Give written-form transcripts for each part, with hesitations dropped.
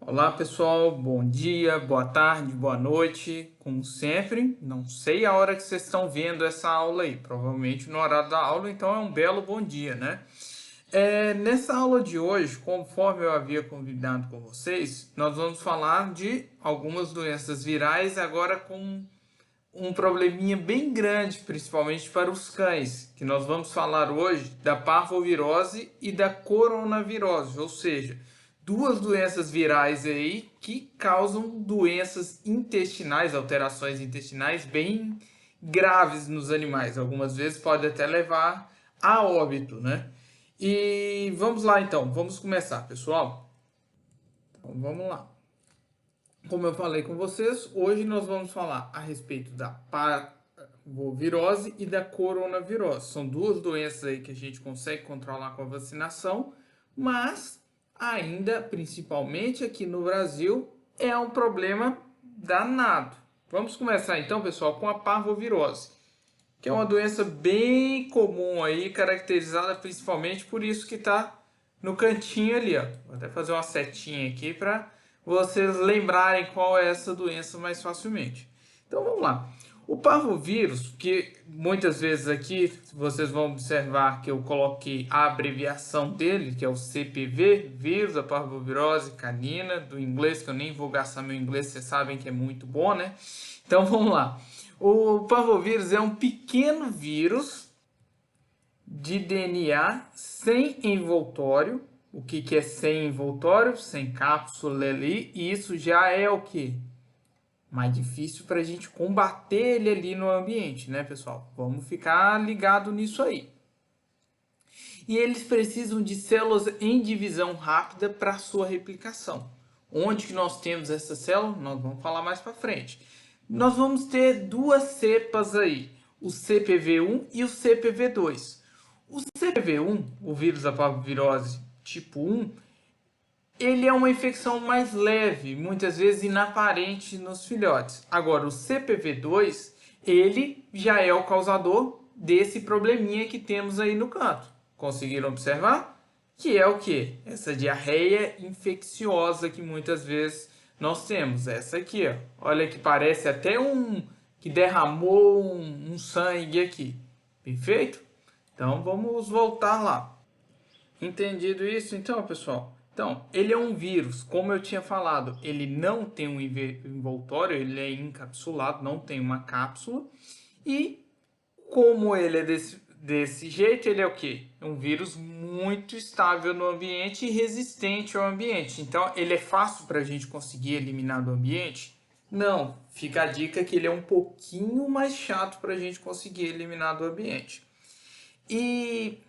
Olá pessoal, bom dia, boa tarde, boa noite, como sempre. Não sei a hora que vocês estão vendo essa aula aí, provavelmente no horário da aula, então é um belo bom dia, né? Nessa aula de hoje, conforme eu havia combinado com vocês, nós vamos falar de algumas doenças virais, agora com um probleminha bem grande, principalmente para os cães, que nós vamos falar hoje da parvovirose e da coronavirose, ou seja, duas doenças virais aí que causam doenças intestinais, alterações intestinais bem graves nos animais. Algumas vezes pode até levar a óbito, né? E vamos lá então, vamos começar, pessoal. Então vamos lá. Como eu falei com vocês, hoje nós vamos falar a respeito da parvovirose e da coronavirose. São duas doenças aí que a gente consegue controlar com a vacinação, mas ainda, principalmente aqui no Brasil, é um problema danado. Vamos começar então, pessoal, com a parvovirose, que é uma doença bem comum aí, caracterizada principalmente por isso que está no cantinho ali, ó. Vou até fazer uma setinha aqui para vocês lembrarem qual é essa doença mais facilmente. Então vamos lá. O parvovírus, que muitas vezes aqui vocês vão observar que eu coloquei a abreviação dele, que é o CPV, vírus da parvovirose canina, do inglês, que eu nem vou gastar meu inglês, vocês sabem que é muito bom, né? Então vamos lá. O parvovírus é um pequeno vírus de DNA sem envoltório. O que é sem envoltório? Sem cápsula ali. E isso já é o que? Mais difícil para a gente combater ele ali no ambiente, né, pessoal? Vamos ficar ligado nisso aí. E eles precisam de células em divisão rápida para sua replicação. Onde que nós temos essa célula? Nós vamos falar mais para frente. Nós vamos ter duas cepas aí, o CPV1 e o CPV2. O CPV1, o vírus da parvovirose tipo 1, ele é uma infecção mais leve, muitas vezes inaparente nos filhotes. Agora, o CPV2, ele já é o causador desse probleminha que temos aí no canto. Conseguiram observar? Que é o que? Essa diarreia infecciosa que muitas vezes nós temos. Essa aqui, ó. Olha que parece até que derramou um sangue aqui. Perfeito? Então vamos voltar lá. Entendido isso, então, pessoal? Então, ele é um vírus, como eu tinha falado, ele não tem um envoltório, ele é encapsulado, não tem uma cápsula. E como ele é desse jeito, ele é o quê? É um vírus muito estável no ambiente e resistente ao ambiente. Então, ele é fácil para a gente conseguir eliminar do ambiente? Não, fica a dica que ele é um pouquinho mais chato para a gente conseguir eliminar do ambiente. E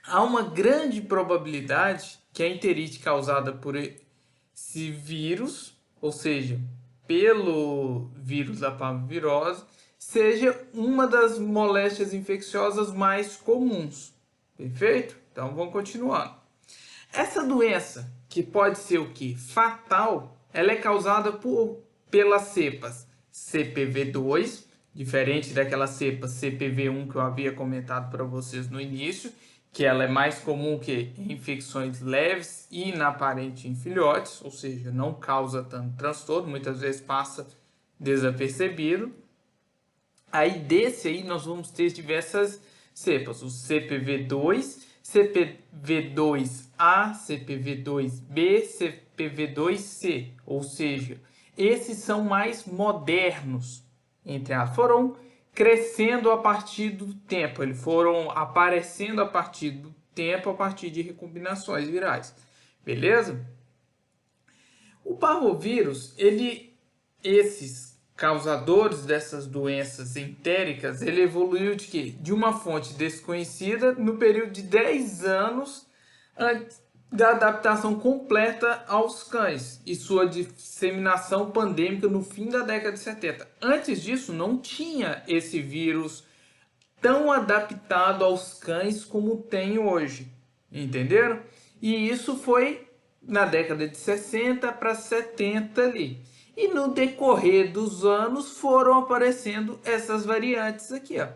há uma grande probabilidade que a enterite causada por esse vírus, ou seja, pelo vírus da parvovirose, seja uma das moléstias infecciosas mais comuns. Perfeito? Então vamos continuando. Essa doença, que pode ser o que? Fatal, ela é causada pelas cepas CPV2, diferente daquela cepa CPV1 que eu havia comentado para vocês no início, que ela é mais comum que infecções leves e inaparentes em filhotes, ou seja, não causa tanto transtorno, muitas vezes passa desapercebido. Aí desse aí nós vamos ter diversas cepas, o CPV2, CPV2A, CPV2B, CPV2C, ou seja, esses são mais modernos, entre aspas, foram crescendo a partir do tempo, eles foram aparecendo a partir do tempo, a partir de recombinações virais, beleza? O parvovírus, esses causadores dessas doenças entéricas, ele evoluiu de quê? De uma fonte desconhecida no período de 10 anos antes da adaptação completa aos cães e sua disseminação pandêmica no fim da década de 70. Antes disso, não tinha esse vírus tão adaptado aos cães como tem hoje, entenderam? E isso foi na década de 60 para 70 ali. E no decorrer dos anos foram aparecendo essas variantes aqui, ó.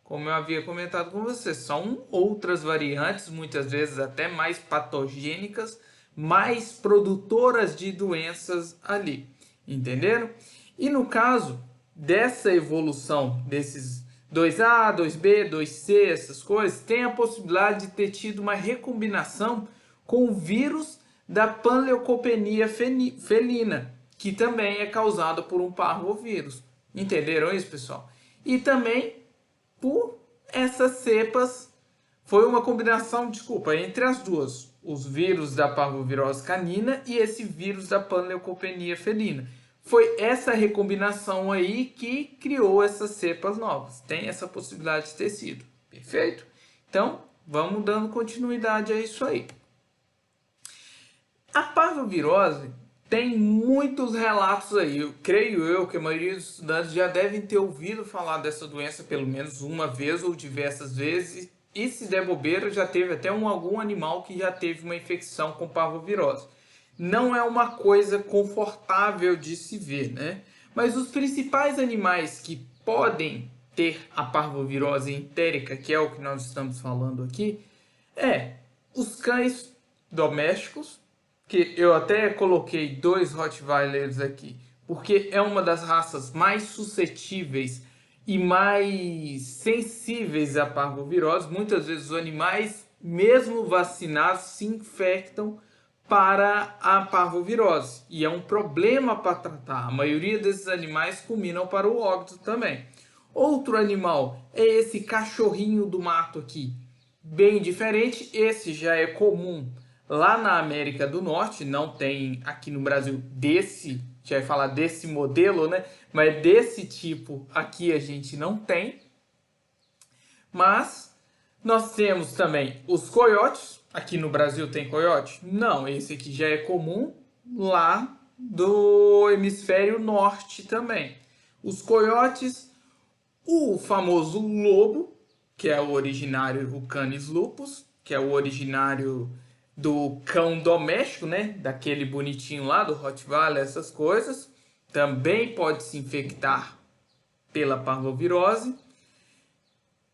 Como eu havia comentado com vocês, são outras variantes, muitas vezes até mais patogênicas, mais produtoras de doenças ali, entenderam? E no caso dessa evolução desses 2A, 2B, 2C, essas coisas, tem a possibilidade de ter tido uma recombinação com o vírus da panleucopenia felina, que também é causado por um parvovírus. Entenderam isso, pessoal? E também por essas cepas, foi uma combinação, desculpa, entre as duas, os vírus da parvovirose canina e esse vírus da panleucopenia felina. Foi essa recombinação aí que criou essas cepas novas. Tem essa possibilidade de ter sido. Perfeito? Então, vamos dando continuidade a isso aí. A parvovirose tem muitos relatos aí. Eu creio que a maioria dos estudantes já devem ter ouvido falar dessa doença pelo menos uma vez ou diversas vezes. E se der bobeira, já teve até algum animal que já teve uma infecção com parvovirose. Não é uma coisa confortável de se ver, né? Mas os principais animais que podem ter a parvovirose entérica, que é o que nós estamos falando aqui, os cães domésticos, que eu até coloquei 2 Rottweilers aqui, porque é uma das raças mais suscetíveis e mais sensíveis à parvovirose. Muitas vezes os animais, mesmo vacinados, se infectam para a parvovirose. E é um problema para tratar. A maioria desses animais culminam para o óbito também. Outro animal é esse cachorrinho do mato aqui. Bem diferente, esse já é comum lá na América do Norte, não tem aqui no Brasil desse, já vai falar desse modelo, né? Mas desse tipo aqui a gente não tem. Mas nós temos também os coiotes. Aqui no Brasil tem coiote? Não, esse aqui já é comum lá do hemisfério norte também. Os coiotes, o famoso lobo, que é o originário, o Canis lupus, que é o originário do cão doméstico, né? Daquele bonitinho lá, do Rottweiler, essas coisas. Também pode se infectar pela parvovirose.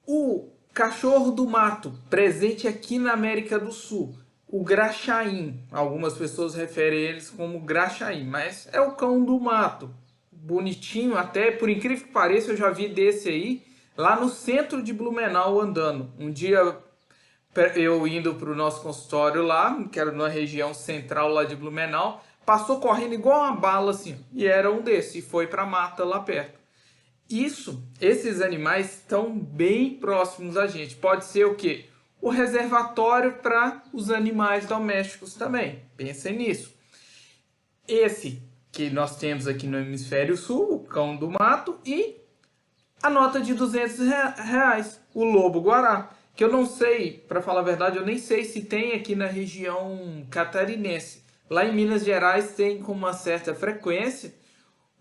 O cachorro do mato, presente aqui na América do Sul, o graxaim. Algumas pessoas referem eles como graxaim, mas é o cão do mato. Bonitinho, até por incrível que pareça, eu já vi desse aí lá no centro de Blumenau andando. Um dia eu indo para o nosso consultório lá, que era na região central lá de Blumenau, passou correndo igual uma bala assim, e era um desses, e foi para a mata lá perto. Esses animais estão bem próximos a gente. Pode ser o quê? O reservatório para os animais domésticos também. Pensem nisso. Esse que nós temos aqui no hemisfério sul, o cão do mato, e a nota de R$200, o lobo-guará. Que eu não sei, para falar a verdade, eu nem sei se tem aqui na região catarinense. Lá em Minas Gerais tem com uma certa frequência.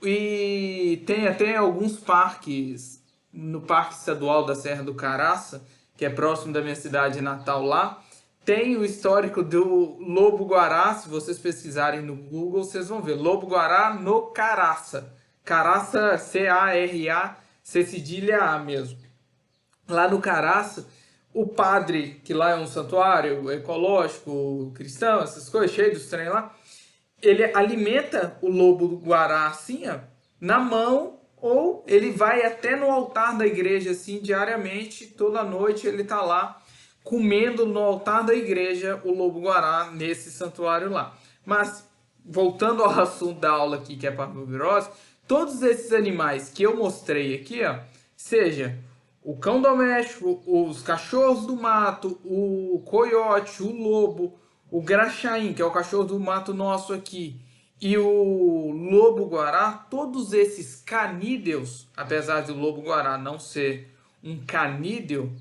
E tem até alguns parques, no Parque Estadual da Serra do Caraça, que é próximo da minha cidade natal lá, tem o histórico do lobo-guará. Se vocês pesquisarem no Google, vocês vão ver. Lobo-guará no Caraça. Caraça, C-A-R-A-C cedilha A mesmo. Lá no Caraça, o padre, que lá é um santuário ecológico, cristão, essas coisas, cheio dos trem lá, ele alimenta o lobo-guará assim, ó, na mão, ou ele vai até no altar da igreja assim diariamente, toda noite ele tá lá comendo no altar da igreja o lobo-guará nesse santuário lá. Mas voltando ao assunto da aula aqui, que é a parvovirose, todos esses animais que eu mostrei aqui, ó, seja o cão doméstico, os cachorros do mato, o coiote, o lobo, o graxaim, que é o cachorro do mato nosso aqui, e o lobo-guará, todos esses canídeos, apesar do lobo-guará não ser um canídeo,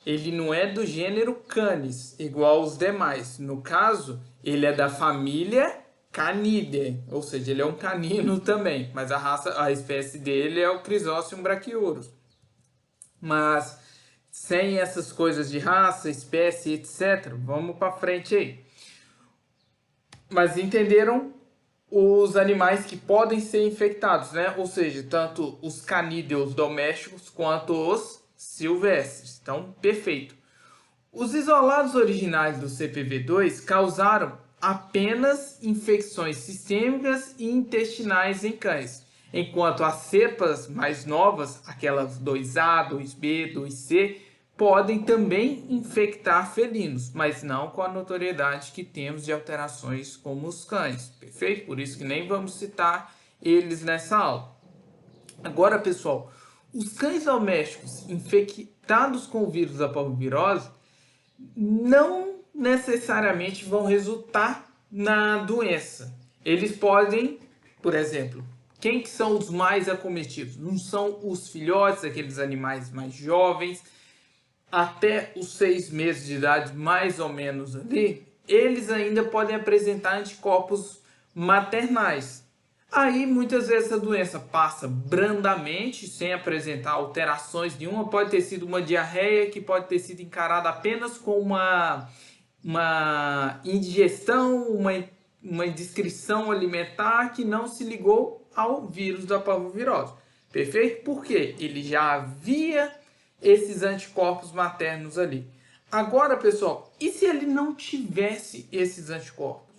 ele não é do gênero Canis, igual os demais. No caso, ele é da família Canidae, ou seja, ele é um canino também, mas a espécie dele é o Chrysocium brachyurus. Mas sem essas coisas de raça, espécie, etc. Vamos para frente aí. Mas entenderam os animais que podem ser infectados, né? Ou seja, tanto os canídeos domésticos quanto os silvestres. Então, perfeito. Os isolados originais do CPV2 causaram apenas infecções sistêmicas e intestinais em cães, enquanto as cepas mais novas, aquelas 2A, 2B, 2C, podem também infectar felinos, mas não com a notoriedade que temos de alterações como os cães, perfeito? Por isso que nem vamos citar eles nessa aula. Agora, pessoal, os cães domésticos infectados com o vírus da parvovirose não necessariamente vão resultar na doença. Eles podem, por exemplo, quem que são os mais acometidos? Não são os filhotes, aqueles animais mais jovens, até os 6 meses de idade, mais ou menos ali, eles ainda podem apresentar anticorpos maternais. Aí, muitas vezes, a doença passa brandamente, sem apresentar alterações nenhuma. Pode ter sido uma diarreia que pode ter sido encarada apenas com uma indigestão, uma indiscrição alimentar que não se ligou ao vírus da parvovirose. Perfeito? Porque ele já havia esses anticorpos maternos ali. Agora, pessoal, e se ele não tivesse esses anticorpos?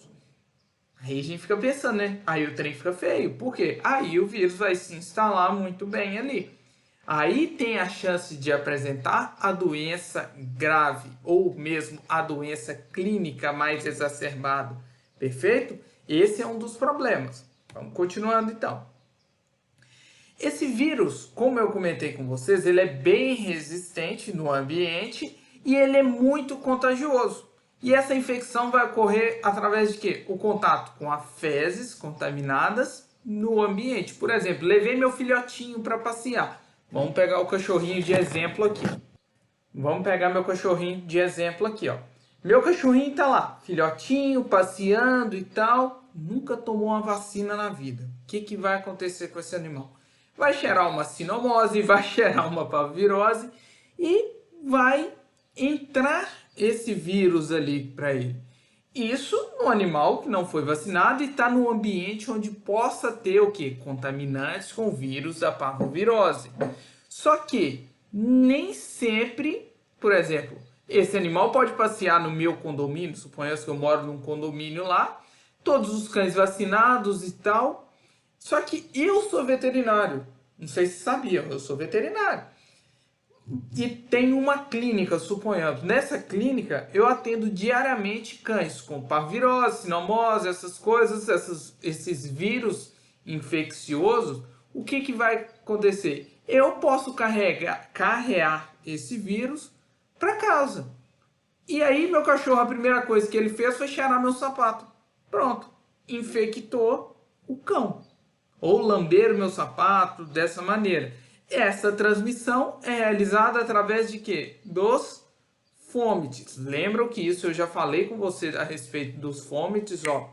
Aí a gente fica pensando, né? Aí o trem fica feio. Por quê? Aí o vírus vai se instalar muito bem ali. Aí tem a chance de apresentar a doença grave ou mesmo a doença clínica mais exacerbada. Perfeito? Esse é um dos problemas. Vamos continuando então. Esse vírus, como eu comentei com vocês, ele é bem resistente no ambiente e ele é muito contagioso. E essa infecção vai ocorrer através de quê? O contato com as fezes contaminadas no ambiente. Por exemplo, levei meu filhotinho para passear. Vamos pegar o cachorrinho de exemplo aqui. Vamos pegar meu cachorrinho de exemplo aqui, ó. Meu cachorrinho tá lá, filhotinho, passeando e tal. Nunca tomou uma vacina na vida. O que vai acontecer com esse animal? Vai cheirar uma sinomose, vai cheirar uma parvovirose e vai entrar esse vírus ali para ele. Isso no animal que não foi vacinado e está no ambiente onde possa ter o que? Contaminantes com vírus da parvovirose. Só que nem sempre, por exemplo, esse animal pode passear no meu condomínio, suponhamos que eu moro num condomínio lá, todos os cães vacinados e tal. Só que eu sou veterinário. Não sei se sabiam, eu sou veterinário. E tem uma clínica, suponhamos. Nessa clínica, eu atendo diariamente cães com parvovirose, sinomose, essas coisas, esses vírus infecciosos. O que vai acontecer? Eu posso carregar esse vírus para casa. E aí, meu cachorro, a primeira coisa que ele fez foi cheirar meu sapato. Pronto, infectou o cão. Ou lamber o meu sapato dessa maneira. Essa transmissão é realizada através de quê? Dos fômites. Lembram que isso eu já falei com você a respeito dos fômites, ó,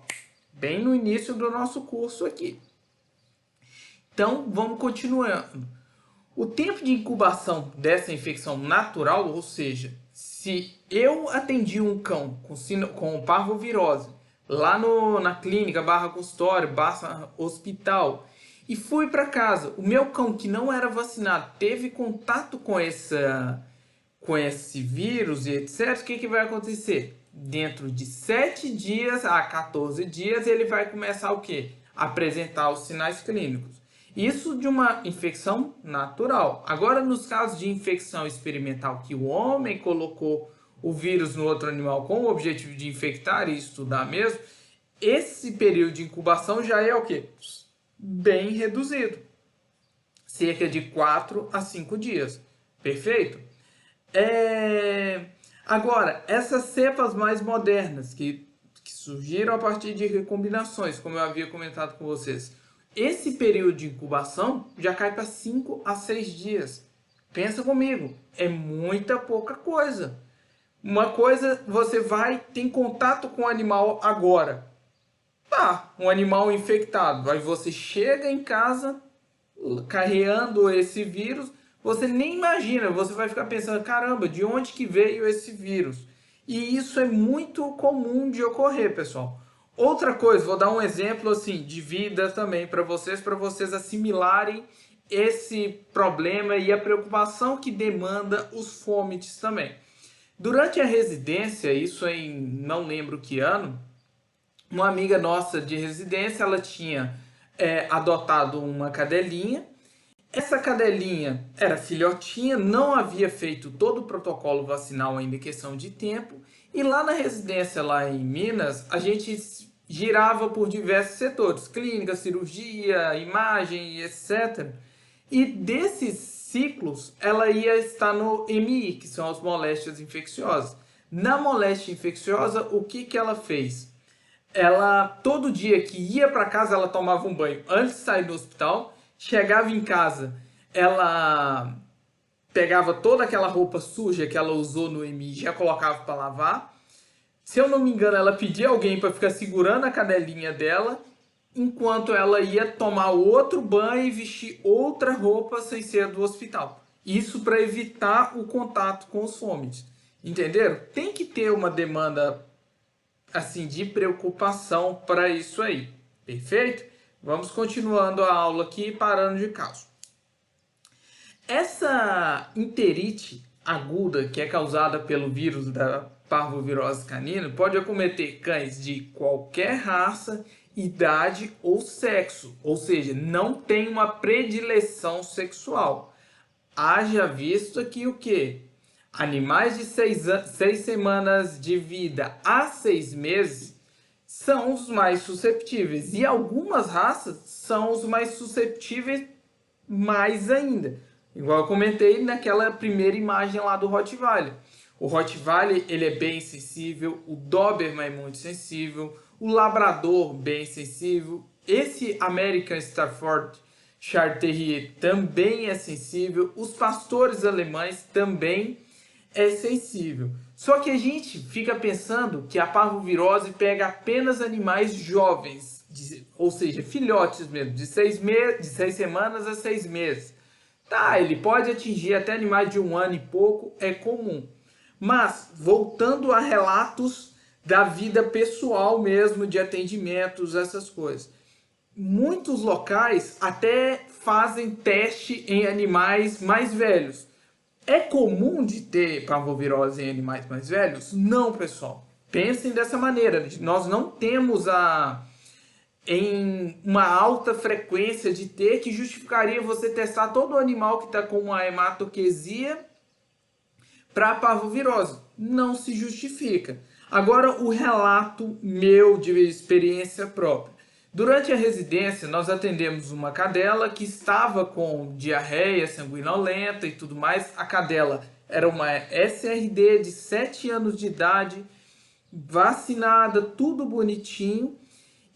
bem no início do nosso curso aqui. Então, vamos continuando. O tempo de incubação dessa infecção natural, ou seja, se eu atendi um cão com parvovirose lá na clínica, /consultório, /hospital, e fui para casa, o meu cão que não era vacinado teve contato com esse vírus e etc., o que vai acontecer? Dentro de 7 dias a 14 dias ele vai começar o quê? Apresentar os sinais clínicos. Isso de uma infecção natural. Agora, nos casos de infecção experimental que o homem colocou o vírus no outro animal com o objetivo de infectar e estudar mesmo, esse período de incubação já é o quê? Bem reduzido. Cerca de 4 a 5 dias. Perfeito? Agora, essas cepas mais modernas que surgiram a partir de recombinações, como eu havia comentado com vocês, esse período de incubação já cai para 5 a 6 dias. Pensa comigo, é muita pouca coisa. Uma coisa, você tem contato com o animal agora. Tá, um animal infectado. Aí você chega em casa carregando esse vírus, você nem imagina, você vai ficar pensando, caramba, de onde que veio esse vírus? E isso é muito comum de ocorrer, pessoal. Outra coisa, vou dar um exemplo assim de vida também para vocês assimilarem esse problema e a preocupação que demanda os fômites também. Durante a residência, isso em não lembro que ano, uma amiga nossa de residência, ela tinha adotado uma cadelinha. Essa cadelinha era filhotinha, não havia feito todo o protocolo vacinal ainda em questão de tempo. E lá na residência, lá em Minas, a gente girava por diversos setores, clínica, cirurgia, imagem, etc. E desses ciclos, ela ia estar no MI, que são as moléstias infecciosas. Na moléstia infecciosa, o que que ela fez? Ela, todo dia que ia para casa, ela tomava um banho antes de sair do hospital. Chegava em casa, ela pegava toda aquela roupa suja que ela usou no EMI e já colocava para lavar. Se eu não me engano, ela pedia alguém para ficar segurando a cadelinha dela, enquanto ela ia tomar outro banho e vestir outra roupa sem ser do hospital. Isso para evitar o contato com os fômites. Entenderam? Tem que ter uma demanda assim de preocupação para isso aí. Perfeito? Vamos continuando a aula aqui, parando de caso. Essa enterite aguda, que é causada pelo vírus da parvovirose canina, pode acometer cães de qualquer raça, idade ou sexo, ou seja, não tem uma predileção sexual. Haja visto aqui o que? Animais de 6 semanas de vida a 6 meses são os mais susceptíveis. E algumas raças são os mais susceptíveis mais ainda. Igual eu comentei naquela primeira imagem lá do Rottweiler. O Rottweiler ele é bem sensível, o Doberman é muito sensível, o Labrador bem sensível, esse American Staffordshire Terrier também é sensível, os pastores alemães também é sensível. Só que a gente fica pensando que a parvovirose pega apenas animais jovens, ou seja, filhotes mesmo, de 6 semanas a 6 meses. Tá, ele pode atingir até animais de 1 ano e pouco, é comum. Mas, voltando a relatos da vida pessoal mesmo, de atendimentos, essas coisas. Muitos locais até fazem teste em animais mais velhos. É comum de ter parvovirose em animais mais velhos? Não, pessoal. Pensem dessa maneira. Nós não temos em uma alta frequência de ter que justificaria você testar todo animal que está com uma hematoquesia para parvovirose. Não se justifica. Agora, o relato meu de experiência própria. Durante a residência, nós atendemos uma cadela que estava com diarreia sanguinolenta e tudo mais. A cadela era uma SRD de 7 anos de idade, vacinada, tudo bonitinho.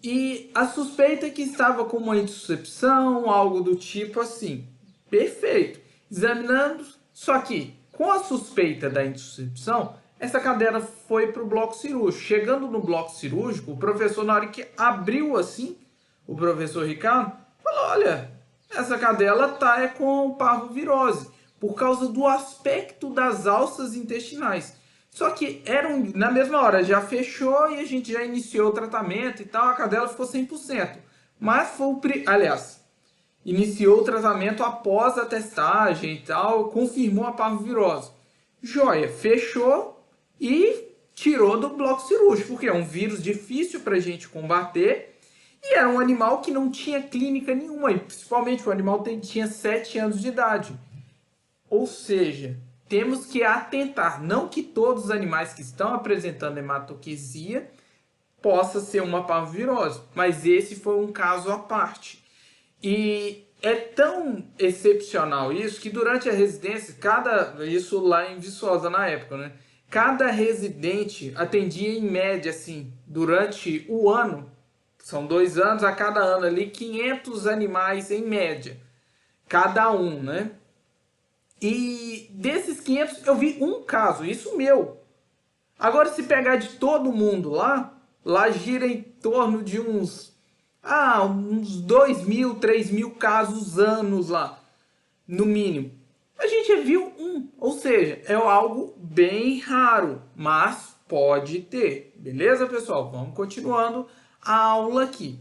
E a suspeita é que estava com uma intussuscepção, algo do tipo assim. Perfeito. Examinando, só que com a suspeita da intussuscepção, essa cadela foi para o bloco cirúrgico. Chegando no bloco cirúrgico, o professor, na hora que abriu assim, o professor Ricardo, falou, olha, essa cadela está com parvovirose, por causa do aspecto das alças intestinais. Só que na mesma hora, já fechou e a gente já iniciou o tratamento e tal, a cadela ficou 100%. Mas foi aliás, iniciou o tratamento após a testagem e tal, confirmou a parvovirose. Joia, fechou e tirou do bloco cirúrgico, porque é um vírus difícil para a gente combater e era um animal que não tinha clínica nenhuma, e principalmente o animal tinha 7 anos de idade. Ou seja, temos que atentar, não que todos os animais que estão apresentando hematoquesia possa ser uma parvovirose, mas esse foi um caso à parte. E é tão excepcional isso que durante a residência, isso lá em Viçosa na época, né? Cada residente atendia em média, assim, durante o ano, são 2 anos, a cada ano ali, 500 animais em média, cada um, né? E desses 500 eu vi um caso, isso meu. Agora se pegar de todo mundo lá gira em torno de uns 2.000, 3.000 casos anos lá, no mínimo. A gente viu um, ou seja, é algo bem raro, mas pode ter. Beleza, pessoal? Vamos continuando a aula aqui.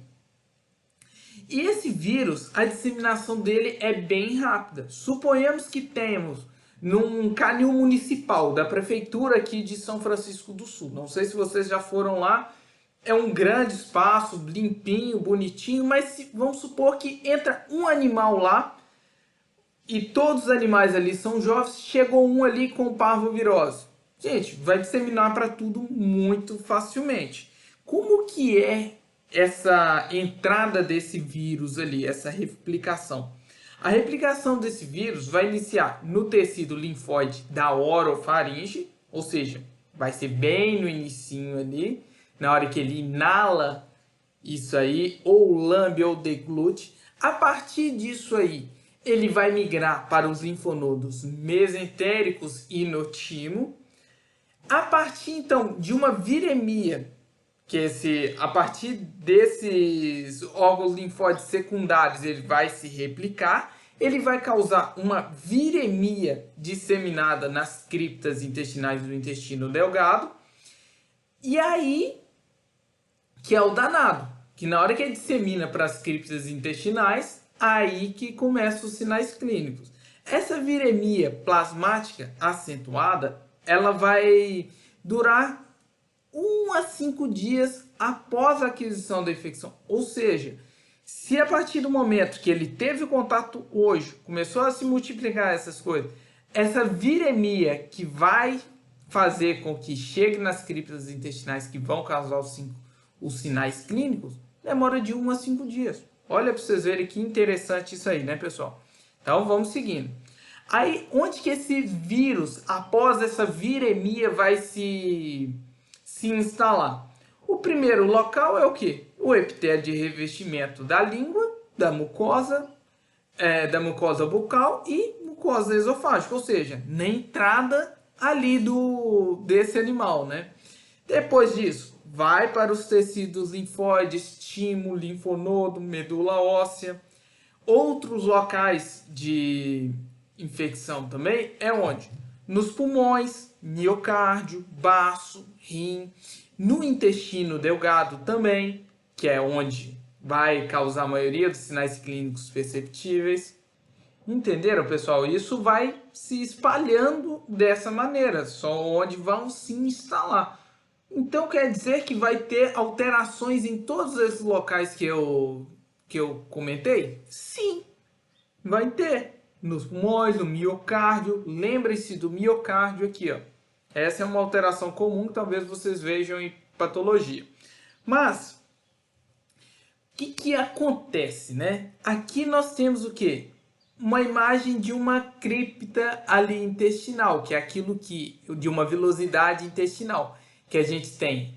E esse vírus, a disseminação dele é bem rápida. Suponhamos que temos num canil municipal da prefeitura aqui de São Francisco do Sul. Não sei se vocês já foram lá, é um grande espaço, limpinho, bonitinho, mas vamos supor que entra um animal lá e todos os animais ali são jovens, chegou um ali com parvovirose. Gente, vai disseminar para tudo muito facilmente. Como que é essa entrada desse vírus ali, essa replicação? A replicação desse vírus vai iniciar no tecido linfóide da orofaringe, ou seja, vai ser bem no inicinho ali, na hora que ele inala isso aí, ou lambe ou deglute. A partir disso aí, ele vai migrar para os linfonodos mesentéricos e no timo. A partir então de uma viremia, a partir desses órgãos linfóides secundários, ele vai se replicar, ele vai causar uma viremia disseminada nas criptas intestinais do intestino delgado, e aí que é o danado, que na hora que ele dissemina para as criptas intestinais, aí que começam os sinais clínicos. Essa viremia plasmática acentuada, ela vai durar 1 a 5 dias após a aquisição da infecção. Ou seja, se a partir do momento que ele teve contato hoje, começou a se multiplicar essas coisas, essa viremia que vai fazer com que chegue nas criptas intestinais que vão causar os sinais clínicos, demora de 1 a 5 dias. Olha para vocês verem que interessante isso aí, né, pessoal? Então, vamos seguindo. Aí, onde que esse vírus, após essa viremia, vai se instalar? O primeiro local é o quê? O epitélio de revestimento da língua, da mucosa bucal e mucosa esofágica, ou seja, na entrada ali desse animal, né? Depois disso, vai para os tecidos linfóides, timo, linfonodo, medula óssea. Outros locais de infecção também é onde? Nos pulmões, miocárdio, baço, rim, no intestino delgado também, que é onde vai causar a maioria dos sinais clínicos perceptíveis. Entenderam, pessoal? Isso vai se espalhando dessa maneira, só onde vão se instalar. Então quer dizer que vai ter alterações em todos esses locais que eu comentei? Sim, vai ter. Nos pulmões, no miocárdio. Lembre-se do miocárdio aqui, ó. Essa é uma alteração comum que talvez vocês vejam em patologia. Mas, o que acontece, né? Aqui nós temos o quê? Uma imagem de uma cripta ali intestinal, que é aquilo de uma vilosidade intestinal, que a gente tem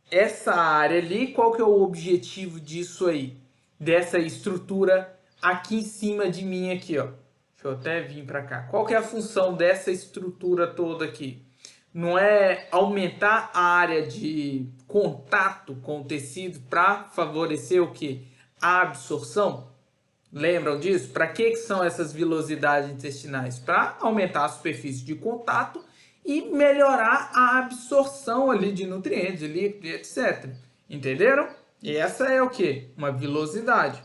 essa área ali. Qual que é o objetivo disso aí? Dessa estrutura aqui em cima de mim aqui, ó. Deixa eu até vir para cá. Qual que é a função dessa estrutura toda aqui? Não é aumentar a área de contato com o tecido para favorecer o quê? A absorção? Lembram disso? Para que são essas vilosidades intestinais? Para aumentar a superfície de contato e melhorar a absorção ali de nutrientes, de líquidos, etc. Entenderam? E essa é o que? Uma vilosidade.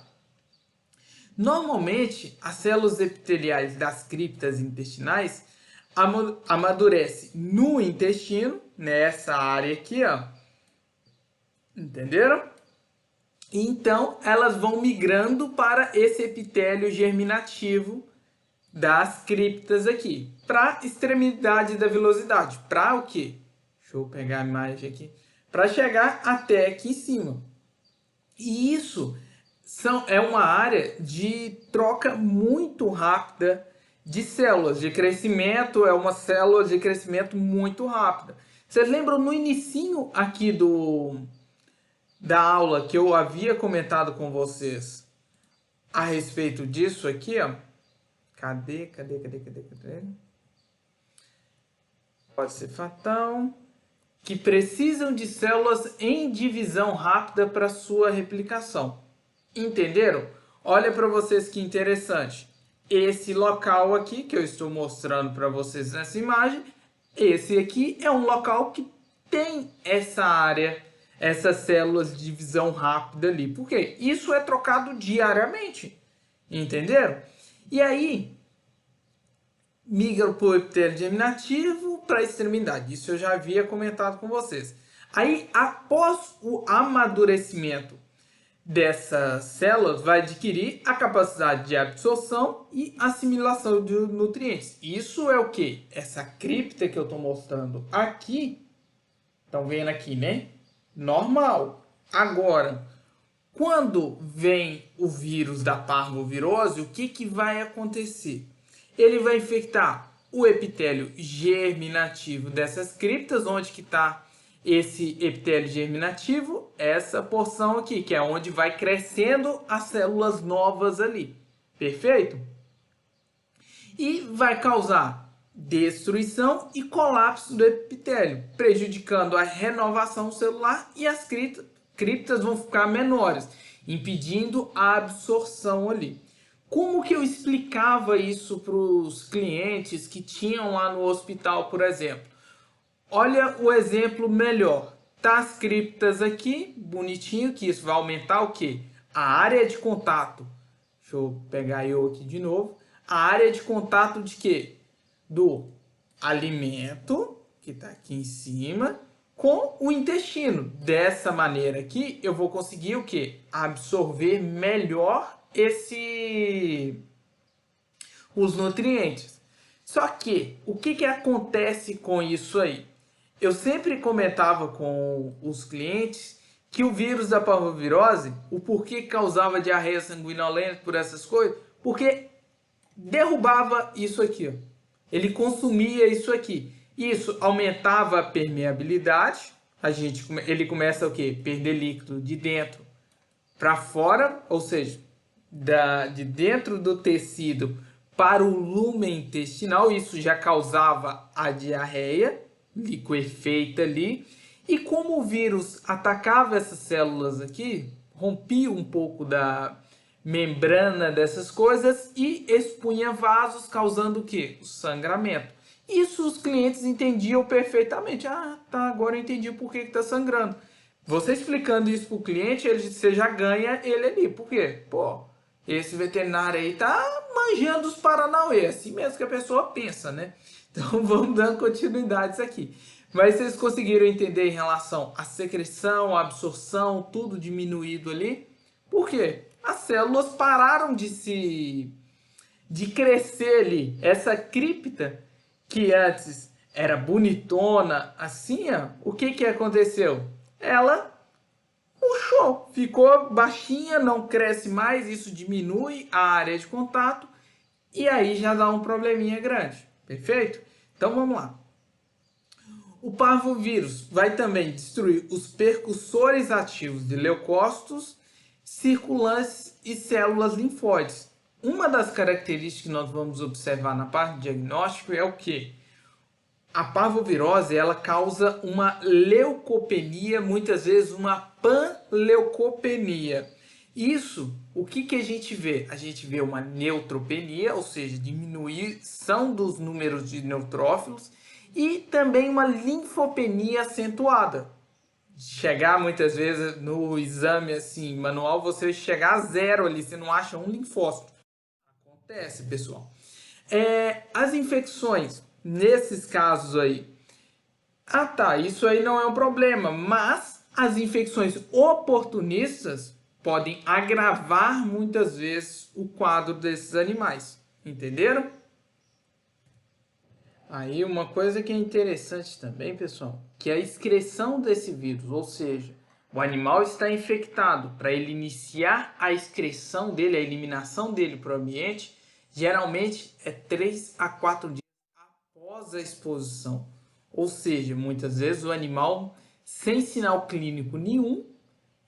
Normalmente, as células epiteliais das criptas intestinais amadurecem no intestino, nessa área aqui, ó. Entenderam? Então, elas vão migrando para esse epitélio germinativo das criptas aqui, para a extremidade da vilosidade. Para o quê? Deixa eu pegar a imagem aqui. Para chegar até aqui em cima. E isso é uma área de troca muito rápida de células, de crescimento, é uma célula de crescimento muito rápida. Vocês lembram no inicinho aqui da aula que eu havia comentado com vocês a respeito disso aqui, ó? Cadê? Pode ser fatal. Que precisam de células em divisão rápida para sua replicação. Entenderam? Olha para vocês que interessante. Esse local aqui que eu estou mostrando para vocês nessa imagem, esse aqui é um local que tem essa área, essas células de divisão rápida ali. Por quê? Isso é trocado diariamente. Entenderam? E aí, migra para o epitélio germinativo para a extremidade. Isso eu já havia comentado com vocês. Aí, após o amadurecimento dessas células, vai adquirir a capacidade de absorção e assimilação de nutrientes. Isso é o que? Essa cripta que eu estou mostrando aqui, estão vendo aqui, né? Normal. Agora, quando vem o vírus da parvovirose, o que vai acontecer? Ele vai infectar o epitélio germinativo dessas criptas, onde que está esse epitélio germinativo, essa porção aqui, que é onde vai crescendo as células novas ali. Perfeito? E vai causar destruição e colapso do epitélio, prejudicando a renovação celular e as criptas vão ficar menores, impedindo a absorção ali. Como que eu explicava isso para os clientes que tinham lá no hospital, por exemplo? Olha o exemplo melhor. Tá as criptas aqui, bonitinho, que isso vai aumentar o quê? A área de contato. Deixa eu pegar eu aqui de novo. A área de contato de quê? Do alimento, que está aqui em cima, com o intestino. Dessa maneira aqui, eu vou conseguir o quê? Absorver melhor os nutrientes. Só que, o que acontece com isso aí? Eu sempre comentava com os clientes que o vírus da parvovirose, o porquê causava diarreia sanguinolenta por essas coisas, porque derrubava isso aqui, ó. Ele consumia isso aqui. Isso aumentava a permeabilidade. Ele começa o quê? Perder líquido de dentro para fora, ou seja, de dentro do tecido para o lumen intestinal. Isso já causava a diarreia, liquefeita ali. E como o vírus atacava essas células aqui, rompia um pouco da membrana dessas coisas e expunha vasos, causando o quê? O sangramento. Isso os clientes entendiam perfeitamente. Ah, tá, agora eu entendi por que está sangrando. Você explicando isso para o cliente, você já ganha ele ali. Por quê? Pô, esse veterinário aí tá manjando os paranauê. Assim mesmo que a pessoa pensa, né? Então vamos dando continuidades aqui. Mas vocês conseguiram entender em relação à secreção, à absorção, tudo diminuído ali? Por quê? As células pararam de crescer ali. Essa cripta que antes era bonitona, assim, ó, o que aconteceu? Ela murchou, ficou baixinha, não cresce mais, isso diminui a área de contato e aí já dá um probleminha grande. Perfeito? Então vamos lá. O parvovírus vai também destruir os percussores ativos de leucócitos, circulantes e células linfóides. Uma das características que nós vamos observar na parte de diagnóstico é o que? A parvovirose ela causa uma leucopenia, muitas vezes uma panleucopenia. Isso, o que a gente vê? A gente vê uma neutropenia, ou seja, diminuição dos números de neutrófilos, e também uma linfopenia acentuada. Chegar muitas vezes no exame assim, manual, você chegar a zero ali, você não acha um linfócito. Acontece, pessoal. As infecções, nesses casos aí, tá, isso aí não é um problema, mas as infecções oportunistas podem agravar muitas vezes o quadro desses animais, entenderam? Aí uma coisa que é interessante também, pessoal, que é a excreção desse vírus, ou seja, o animal está infectado. Para ele iniciar a excreção dele, a eliminação dele para o ambiente, geralmente é 3 a 4 dias após a exposição. Ou seja, muitas vezes o animal, sem sinal clínico nenhum,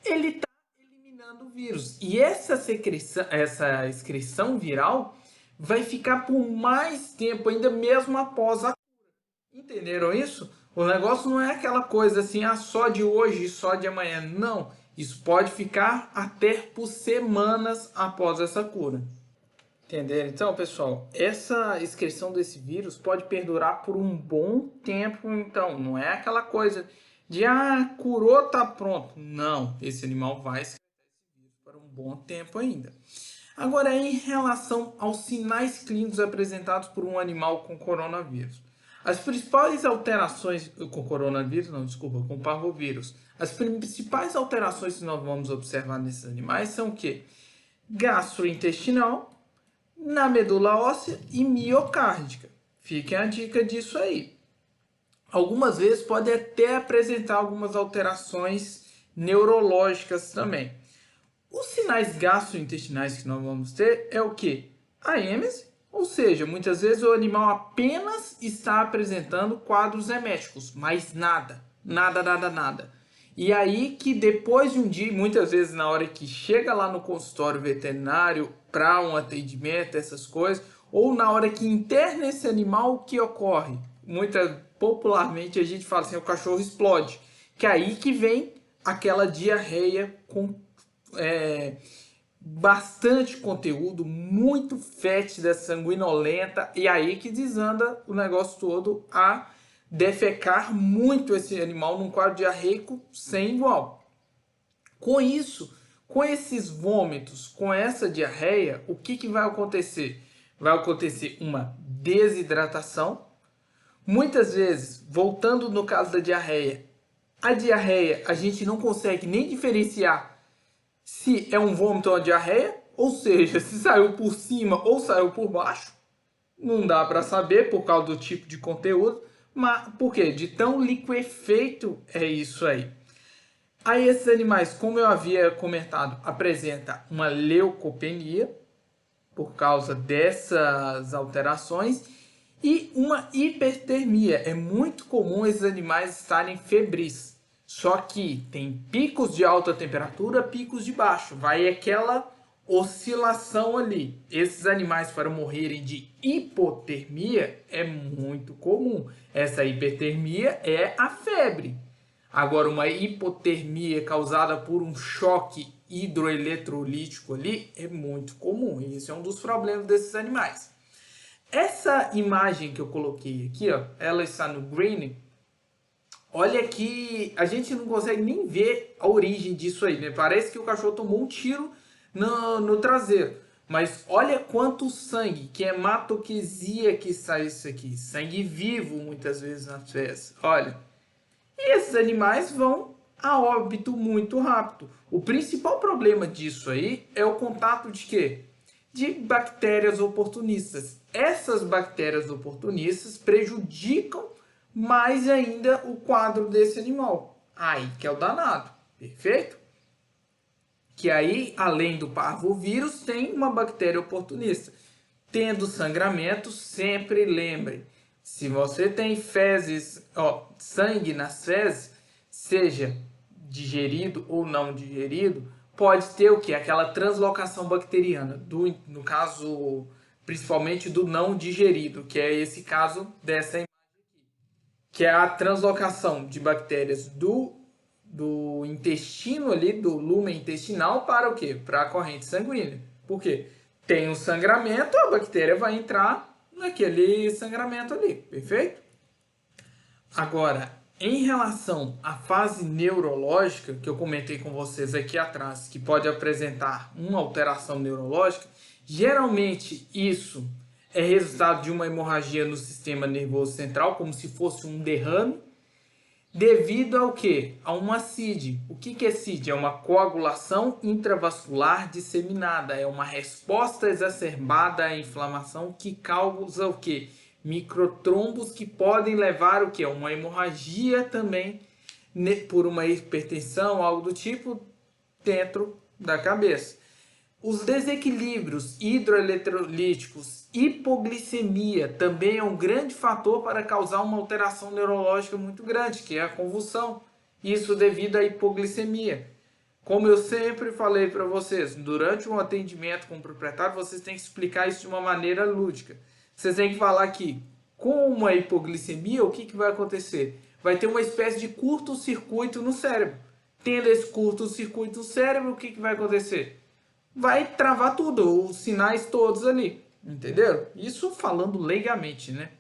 ele está eliminando o vírus. E essa excreção viral vai ficar por mais tempo, ainda mesmo após a cura. Entenderam isso? O negócio não é aquela coisa assim, só de hoje e só de amanhã. Não, isso pode ficar até por semanas após essa cura. Entenderam? Então, pessoal, essa excreção desse vírus pode perdurar por um bom tempo. Então, não é aquela coisa de, curou, tá pronto. Não, esse animal vai excretar esse vírus por um bom tempo ainda. Agora, em relação aos sinais clínicos apresentados por um animal com coronavírus. As principais alterações com coronavírus, não, desculpa, com parvovírus. As principais alterações que nós vamos observar nesses animais são o quê? Gastrointestinal, na medula óssea e miocárdica. Fiquem a dica disso aí. Algumas vezes pode até apresentar algumas alterações neurológicas também. Os sinais gastrointestinais que nós vamos ter é o que? A êmese, ou seja, muitas vezes o animal apenas está apresentando quadros eméticos, mas nada, nada, nada, nada. E aí que depois de um dia, muitas vezes na hora que chega lá no consultório veterinário para um atendimento, essas coisas, ou na hora que interna esse animal, o que ocorre? Popularmente a gente fala assim, o cachorro explode. Que é aí que vem aquela diarreia com bastante conteúdo, muito fétida, sanguinolenta, e aí que desanda o negócio todo a defecar muito esse animal num quadro diarreico sem igual. Com isso, com esses vômitos, com essa diarreia, o que vai acontecer? Vai acontecer uma desidratação. Muitas vezes, voltando no caso da diarreia, a diarreia a gente não consegue nem diferenciar se é um vômito ou uma diarreia, ou seja, se saiu por cima ou saiu por baixo. Não dá para saber por causa do tipo de conteúdo, mas por quê? De tão liquefeito é isso aí. Aí esses animais, como eu havia comentado, apresentam uma leucopenia por causa dessas alterações e uma hipertermia. É muito comum esses animais estarem febris. Só que tem picos de alta temperatura, picos de baixo. Vai aquela oscilação ali. Esses animais, para morrerem de hipotermia, é muito comum. Essa hipertermia é a febre. Agora, uma hipotermia causada por um choque hidroeletrolítico ali é muito comum. E esse é um dos problemas desses animais. Essa imagem que eu coloquei aqui, ó, ela está no Green. Olha que a gente não consegue nem ver a origem disso aí, né? Parece que o cachorro tomou um tiro no traseiro. Mas olha quanto sangue, que hematoquesia que sai isso aqui. Sangue vivo, muitas vezes, nas fezes. Olha. E esses animais vão a óbito muito rápido. O principal problema disso aí é o contato de quê? De bactérias oportunistas. Essas bactérias oportunistas prejudicam mais ainda o quadro desse animal. Aí que é o danado, perfeito? Que aí, além do parvovírus, tem uma bactéria oportunista. Tendo sangramento, sempre lembre, se você tem fezes, sangue nas fezes, seja digerido ou não digerido, pode ter o que? Aquela translocação bacteriana, no caso, principalmente do não digerido, que é esse caso dessa imagem aqui, que é a translocação de bactérias do intestino ali, do lumen intestinal, para o quê? Para a corrente sanguínea. Por quê? Tem um sangramento, a bactéria vai entrar naquele sangramento ali, perfeito? Agora, em relação à fase neurológica, que eu comentei com vocês aqui atrás, que pode apresentar uma alteração neurológica, geralmente isso é resultado de uma hemorragia no sistema nervoso central, como se fosse um derrame, devido ao quê? A uma CID. O que é CID? É uma coagulação intravascular disseminada, é uma resposta exacerbada à inflamação que causa o quê? Microtrombos que podem levar o quê? A uma hemorragia também por uma hipertensão, algo do tipo, dentro da cabeça. Os desequilíbrios hidroeletrolíticos, hipoglicemia, também é um grande fator para causar uma alteração neurológica muito grande, que é a convulsão. Isso devido à hipoglicemia. Como eu sempre falei para vocês, durante um atendimento com o proprietário, vocês têm que explicar isso de uma maneira lúdica. Vocês têm que falar que, com uma hipoglicemia, o que vai acontecer? Vai ter uma espécie de curto-circuito no cérebro. Tendo esse curto-circuito no cérebro, o que vai acontecer? Vai travar tudo, os sinais todos ali, entenderam? Isso falando leigamente, né?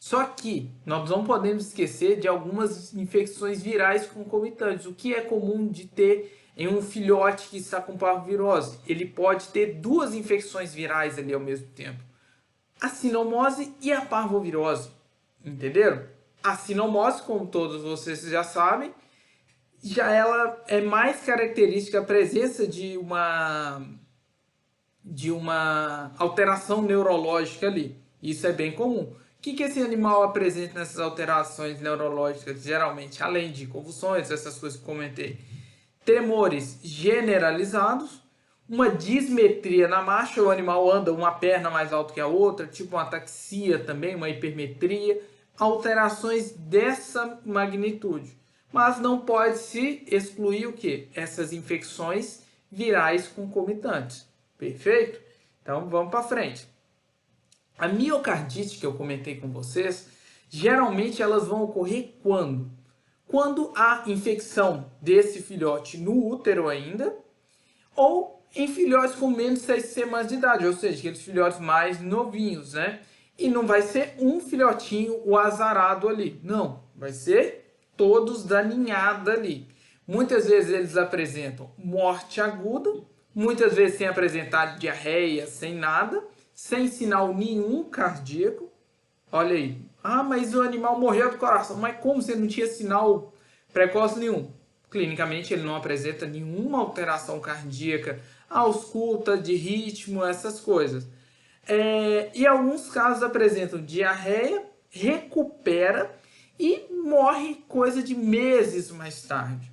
Só que nós não podemos esquecer de algumas infecções virais concomitantes. O que é comum de ter em um filhote que está com parvovirose? Ele pode ter duas infecções virais ali ao mesmo tempo. A sinomose e a parvovirose. Entenderam? A sinomose, como todos vocês já sabem, já ela é mais característica a presença de uma alteração neurológica ali. Isso é bem comum. O que esse animal apresenta nessas alterações neurológicas, geralmente, além de convulsões, essas coisas que comentei? Tremores generalizados, uma dismetria na marcha, o animal anda uma perna mais alta que a outra, tipo uma ataxia também, uma hipermetria, alterações dessa magnitude. Mas não pode se excluir o quê? Essas infecções virais concomitantes. Perfeito? Então vamos para frente. A miocardite que eu comentei com vocês, geralmente elas vão ocorrer quando? Quando há infecção desse filhote no útero ainda, ou em filhotes com menos de 6 semanas de idade, ou seja, aqueles filhotes mais novinhos, né? E não vai ser um filhotinho o azarado ali, não, vai ser todos da ninhada ali. Muitas vezes eles apresentam morte aguda, muitas vezes sem apresentar diarreia, sem nada, sem sinal nenhum cardíaco. Olha aí. Ah, mas o animal morreu do coração. Mas como você não tinha sinal precoce nenhum? Clinicamente ele não apresenta nenhuma alteração cardíaca, ausculta, de ritmo, essas coisas. E alguns casos apresentam diarreia, recupera e morre coisa de meses mais tarde.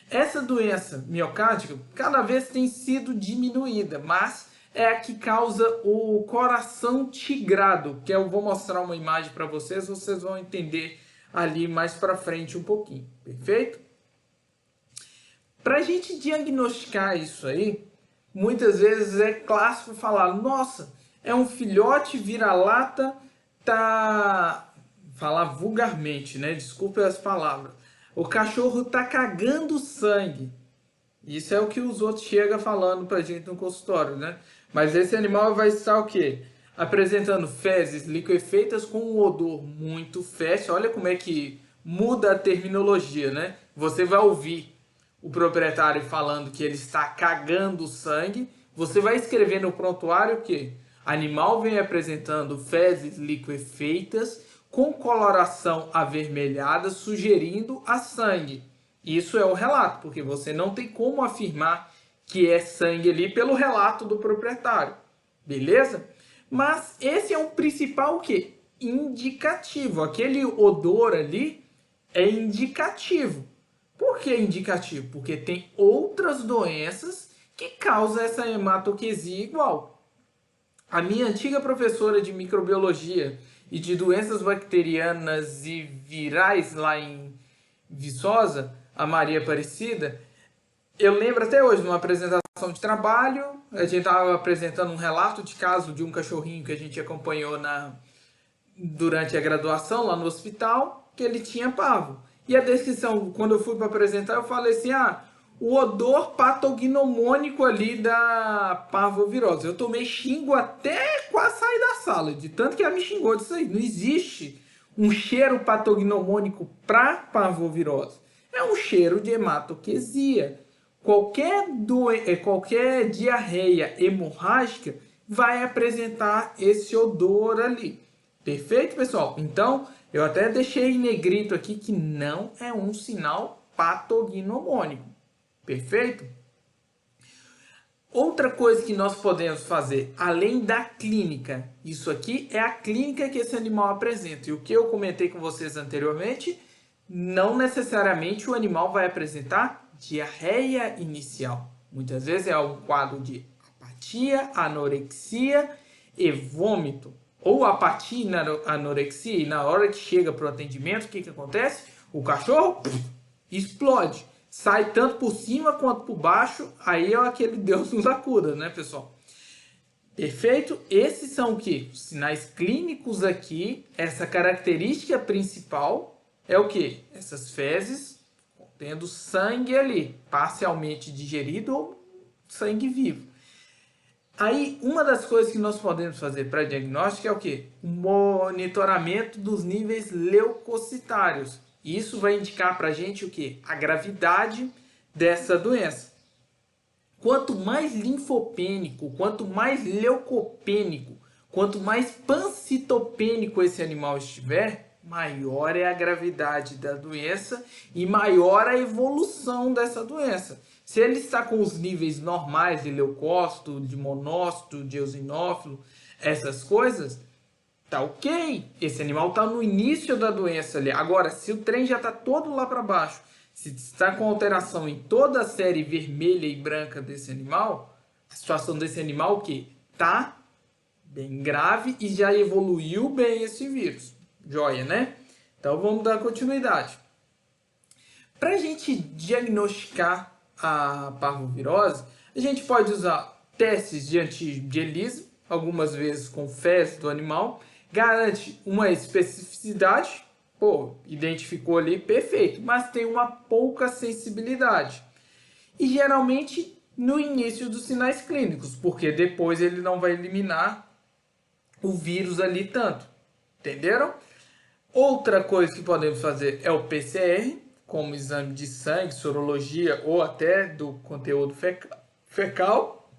Essa doença miocárdica cada vez tem sido diminuída, mas é a que causa o coração tigrado, que eu vou mostrar uma imagem para vocês, vocês vão entender ali mais para frente um pouquinho, perfeito? Para a gente diagnosticar isso aí, muitas vezes é clássico falar, nossa, é um filhote vira-lata, tá... falar vulgarmente, né? Desculpe as palavras. O cachorro tá cagando sangue. Isso é o que os outros chegam falando pra gente no consultório, né? Mas esse animal vai estar o quê? Apresentando fezes liquefeitas com um odor muito forte. Olha como é que muda a terminologia, né? Você vai ouvir o proprietário falando que ele está cagando sangue. Você vai escrever no prontuário o quê? Animal vem apresentando fezes liquefeitas com coloração avermelhada, sugerindo a sangue. Isso é o relato, porque você não tem como afirmar que é sangue ali pelo relato do proprietário. Beleza? Mas esse é um principal o quê? Indicativo. Aquele odor ali é indicativo. Por que indicativo? Porque tem outras doenças que causam essa hematoquesia igual. A minha antiga professora de microbiologia e de doenças bacterianas e virais lá em Viçosa, a Maria Aparecida, eu lembro até hoje, numa apresentação de trabalho, a gente estava apresentando um relato de caso de um cachorrinho que a gente acompanhou durante a graduação lá no hospital, que ele tinha parvo. E a descrição, quando eu fui para apresentar, eu falei assim, o odor patognomônico ali da parvovirose. Eu tomei xingo até quase sair da sala, de tanto que ela me xingou disso aí. Não existe um cheiro patognomônico para parvovirose. É um cheiro de hematoquesia. Qualquer diarreia hemorrágica vai apresentar esse odor ali. Perfeito, pessoal? Então, eu até deixei em negrito aqui que não é um sinal patognomônico. Perfeito? Outra coisa que nós podemos fazer, além da clínica, isso aqui é a clínica que esse animal apresenta. E o que eu comentei com vocês anteriormente, não necessariamente o animal vai apresentar diarreia inicial. Muitas vezes é um quadro de apatia, anorexia e vômito. Ou apatia e anorexia, e na hora que chega para o atendimento, o que acontece? O cachorro explode. Sai tanto por cima quanto por baixo, aí é aquele Deus nos acuda, né, pessoal? Perfeito? Esses são o quê? Os sinais clínicos aqui, essa característica principal é o quê? Essas fezes tendo sangue ali, parcialmente digerido ou sangue vivo. Aí, uma das coisas que nós podemos fazer para diagnóstico é o quê? O monitoramento dos níveis leucocitários. Isso vai indicar para a gente o quê? A gravidade dessa doença. Quanto mais linfopênico, quanto mais leucopênico, quanto mais pancitopênico esse animal estiver, maior é a gravidade da doença e maior a evolução dessa doença. Se ele está com os níveis normais de leucócito, de monócito, de eosinófilo, essas coisas, tá ok. Esse animal está no início da doença ali. Agora, se o trem já está todo lá para baixo, se está com alteração em toda a série vermelha e branca desse animal, a situação desse animal o quê? Tá bem grave e já evoluiu bem esse vírus. Joia, né? Então vamos dar continuidade. Para a gente diagnosticar a parvovirose, a gente pode usar testes de antígeno de ELISA, algumas vezes com fezes do animal, garante uma especificidade, pô, identificou ali, perfeito, mas tem uma pouca sensibilidade. E geralmente no início dos sinais clínicos, porque depois ele não vai eliminar o vírus ali tanto, entenderam? Outra coisa que podemos fazer é o PCR, como exame de sangue, sorologia ou até do conteúdo fecal,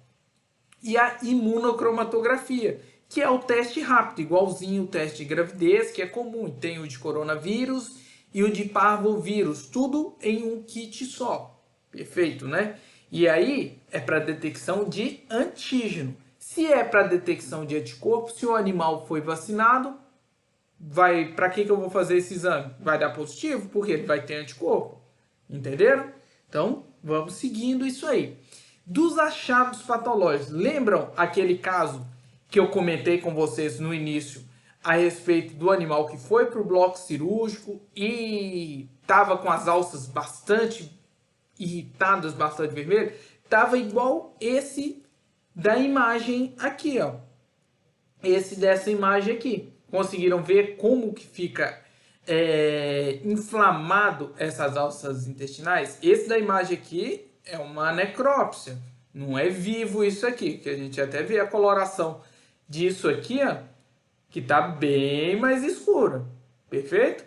e a imunocromatografia, que é o teste rápido, igualzinho o teste de gravidez, que é comum. Tem o de coronavírus e o de parvovírus, tudo em um kit só. Perfeito, né? E aí é para detecção de antígeno. Se é para detecção de anticorpo, se o animal foi vacinado, para que eu vou fazer esse exame? Vai dar positivo, porque ele vai ter anticorpo. Entenderam? Então, vamos seguindo isso aí. Dos achados patológicos, lembram aquele caso que eu comentei com vocês no início a respeito do animal que foi para o bloco cirúrgico e estava com as alças bastante irritadas, bastante vermelhas? Estava igual esse da imagem aqui, ó. Esse dessa imagem aqui. Conseguiram ver como que fica inflamado essas alças intestinais? Esse da imagem aqui é uma necrópsia. Não é vivo isso aqui, que a gente até vê a coloração disso aqui, ó, que está bem mais escura. Perfeito?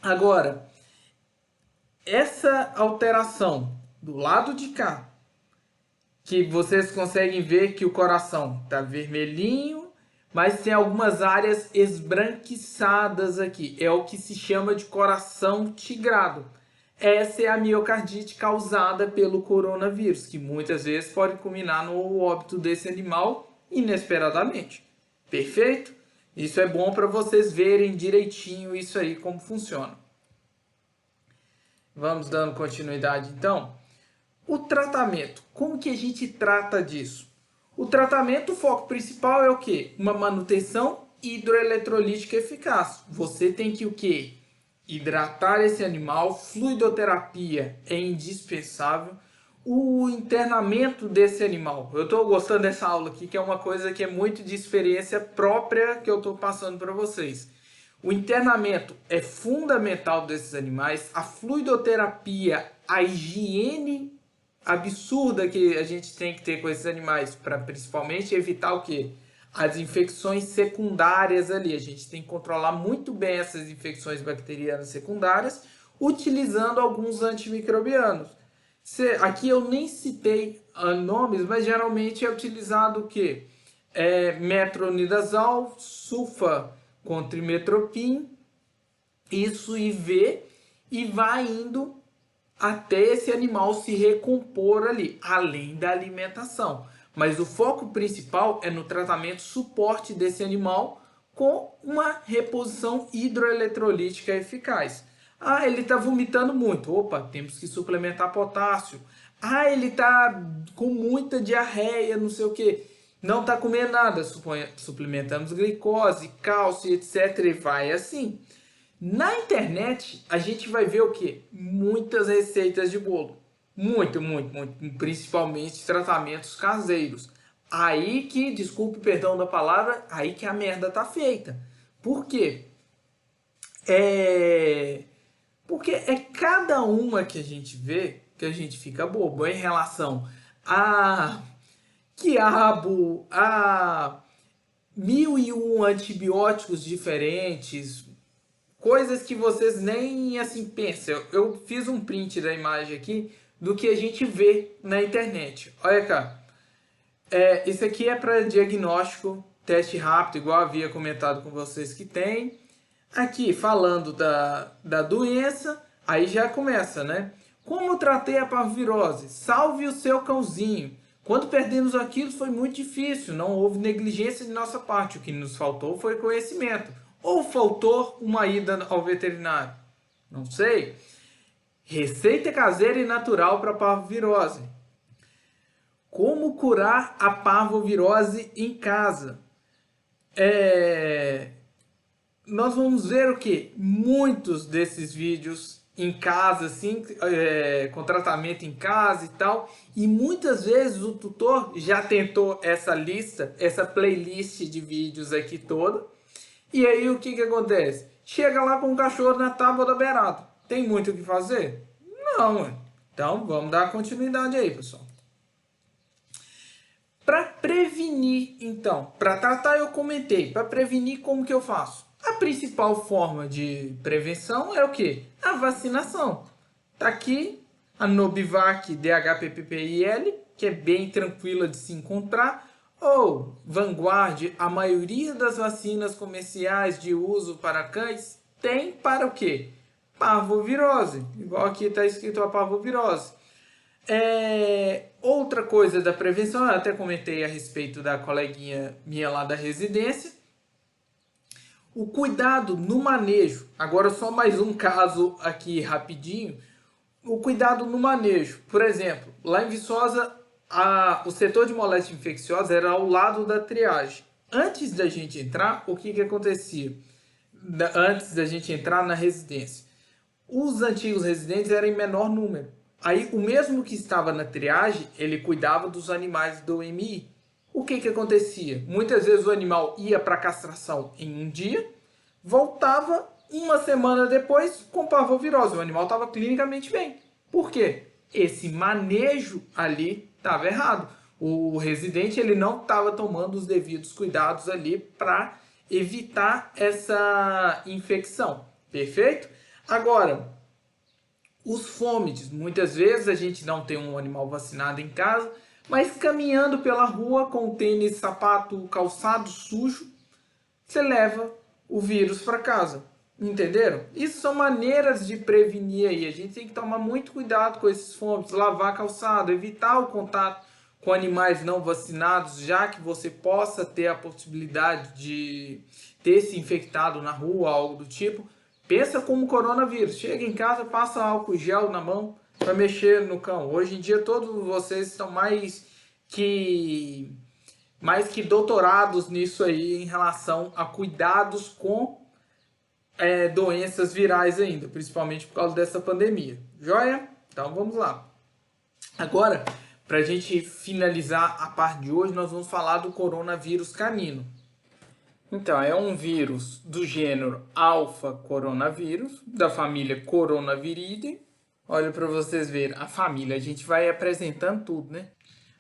Agora, essa alteração do lado de cá, que vocês conseguem ver que o coração está vermelhinho, mas tem algumas áreas esbranquiçadas aqui. É o que se chama de coração tigrado. Essa é a miocardite causada pelo coronavírus, que muitas vezes pode culminar no óbito desse animal inesperadamente. Perfeito? Isso é bom para vocês verem direitinho isso aí, como funciona. Vamos dando continuidade então. O tratamento, como que a gente trata disso? O tratamento, o foco principal é o quê? Uma manutenção hidroeletrolítica eficaz. Você tem que o quê? Hidratar esse animal, fluidoterapia é indispensável. O internamento desse animal. Eu estou gostando dessa aula aqui, que é uma coisa que é muito de experiência própria que eu estou passando para vocês. O internamento é fundamental desses animais, a fluidoterapia, a higiene absurda que a gente tem que ter com esses animais para principalmente evitar o quê? As infecções secundárias ali. A gente tem que controlar muito bem essas infecções bacterianas secundárias utilizando alguns antimicrobianos. Aqui eu nem citei nomes, mas geralmente é utilizado o quê? Metronidazol, sulfa com trimetoprim, isso IV, e vai indo até esse animal se recompor ali, além da alimentação. Mas o foco principal é no tratamento suporte desse animal com uma reposição hidroeletrolítica eficaz. Ah, ele está vomitando muito. Opa, temos que suplementar potássio. Ah, ele está com muita diarreia, não sei o que. Não está comendo nada. Suplementamos glicose, cálcio, etc. E vai assim. Na internet, a gente vai ver o quê? Muitas receitas de bolo. Muito. Principalmente tratamentos caseiros. Aí que, desculpe o perdão da palavra, aí que a merda tá feita. Por quê? Porque é cada uma que a gente vê que a gente fica bobo em relação a quiabo, a 1001 antibióticos diferentes, coisas que vocês nem assim pensam. Eu fiz um print da imagem aqui do que a gente vê na internet. Olha cá. Isso aqui é para diagnóstico, teste rápido, igual havia comentado com vocês que tem. Aqui, falando da doença, aí já começa, né? Como tratei a parvovirose? Salve o seu cãozinho. Quando perdemos aquilo foi muito difícil, não houve negligência de nossa parte. O que nos faltou foi conhecimento. Ou faltou uma ida ao veterinário? Não sei. Receita caseira e natural para parvovirose. Como curar a parvovirose em casa? Nós vamos ver o que? Muitos desses vídeos em casa, assim, com tratamento em casa e tal. E muitas vezes o tutor já tentou essa lista, essa playlist de vídeos aqui toda. E aí o que acontece? Chega lá com o cachorro na tábua da beirada. Tem muito o que fazer? Não. Então vamos dar continuidade aí, pessoal. Para prevenir, então, para tratar eu comentei, para prevenir como que eu faço? A principal forma de prevenção é o que? A vacinação. Tá aqui a Nobivac DHPPIL, que é bem tranquila de se encontrar, ou Vanguard, a maioria das vacinas comerciais de uso para cães tem para o que? Parvovirose, igual aqui está escrito a parvovirose. Outra coisa da prevenção, eu até comentei a respeito da coleguinha minha lá da residência, o cuidado no manejo. Agora só mais um caso aqui rapidinho. O cuidado no manejo. Por exemplo, lá em Viçosa, o setor de moléstia infecciosa era ao lado da triagem. Antes da gente entrar, o que acontecia? Antes da gente entrar na residência, os antigos residentes eram em menor número. Aí o mesmo que estava na triagem, ele cuidava dos animais do MI. O que acontecia? Muitas vezes o animal ia para castração em um dia, voltava uma semana depois com parvovirose. O animal estava clinicamente bem. Por quê? Esse manejo ali estava errado. O residente ele não estava tomando os devidos cuidados ali para evitar essa infecção. Perfeito? Agora, os fômites. Muitas vezes a gente não tem um animal vacinado em casa, mas caminhando pela rua com tênis, sapato, calçado sujo, você leva o vírus para casa. Entenderam? Isso são maneiras de prevenir aí. A gente tem que tomar muito cuidado com esses fômites, lavar calçado, evitar o contato com animais não vacinados, já que você possa ter a possibilidade de ter se infectado na rua, algo do tipo. Pensa como coronavírus. Chega em casa, passa álcool gel na mão para mexer no cão. Hoje em dia todos vocês estão mais que doutorados nisso aí em relação a cuidados com doenças virais ainda, principalmente por causa dessa pandemia. Joia? Então vamos lá. Agora, para a gente finalizar a parte de hoje, nós vamos falar do coronavírus canino. Então, é um vírus do gênero alfa coronavírus, da família Coronaviridae. Olha para vocês verem, a família, a gente vai apresentando tudo, né?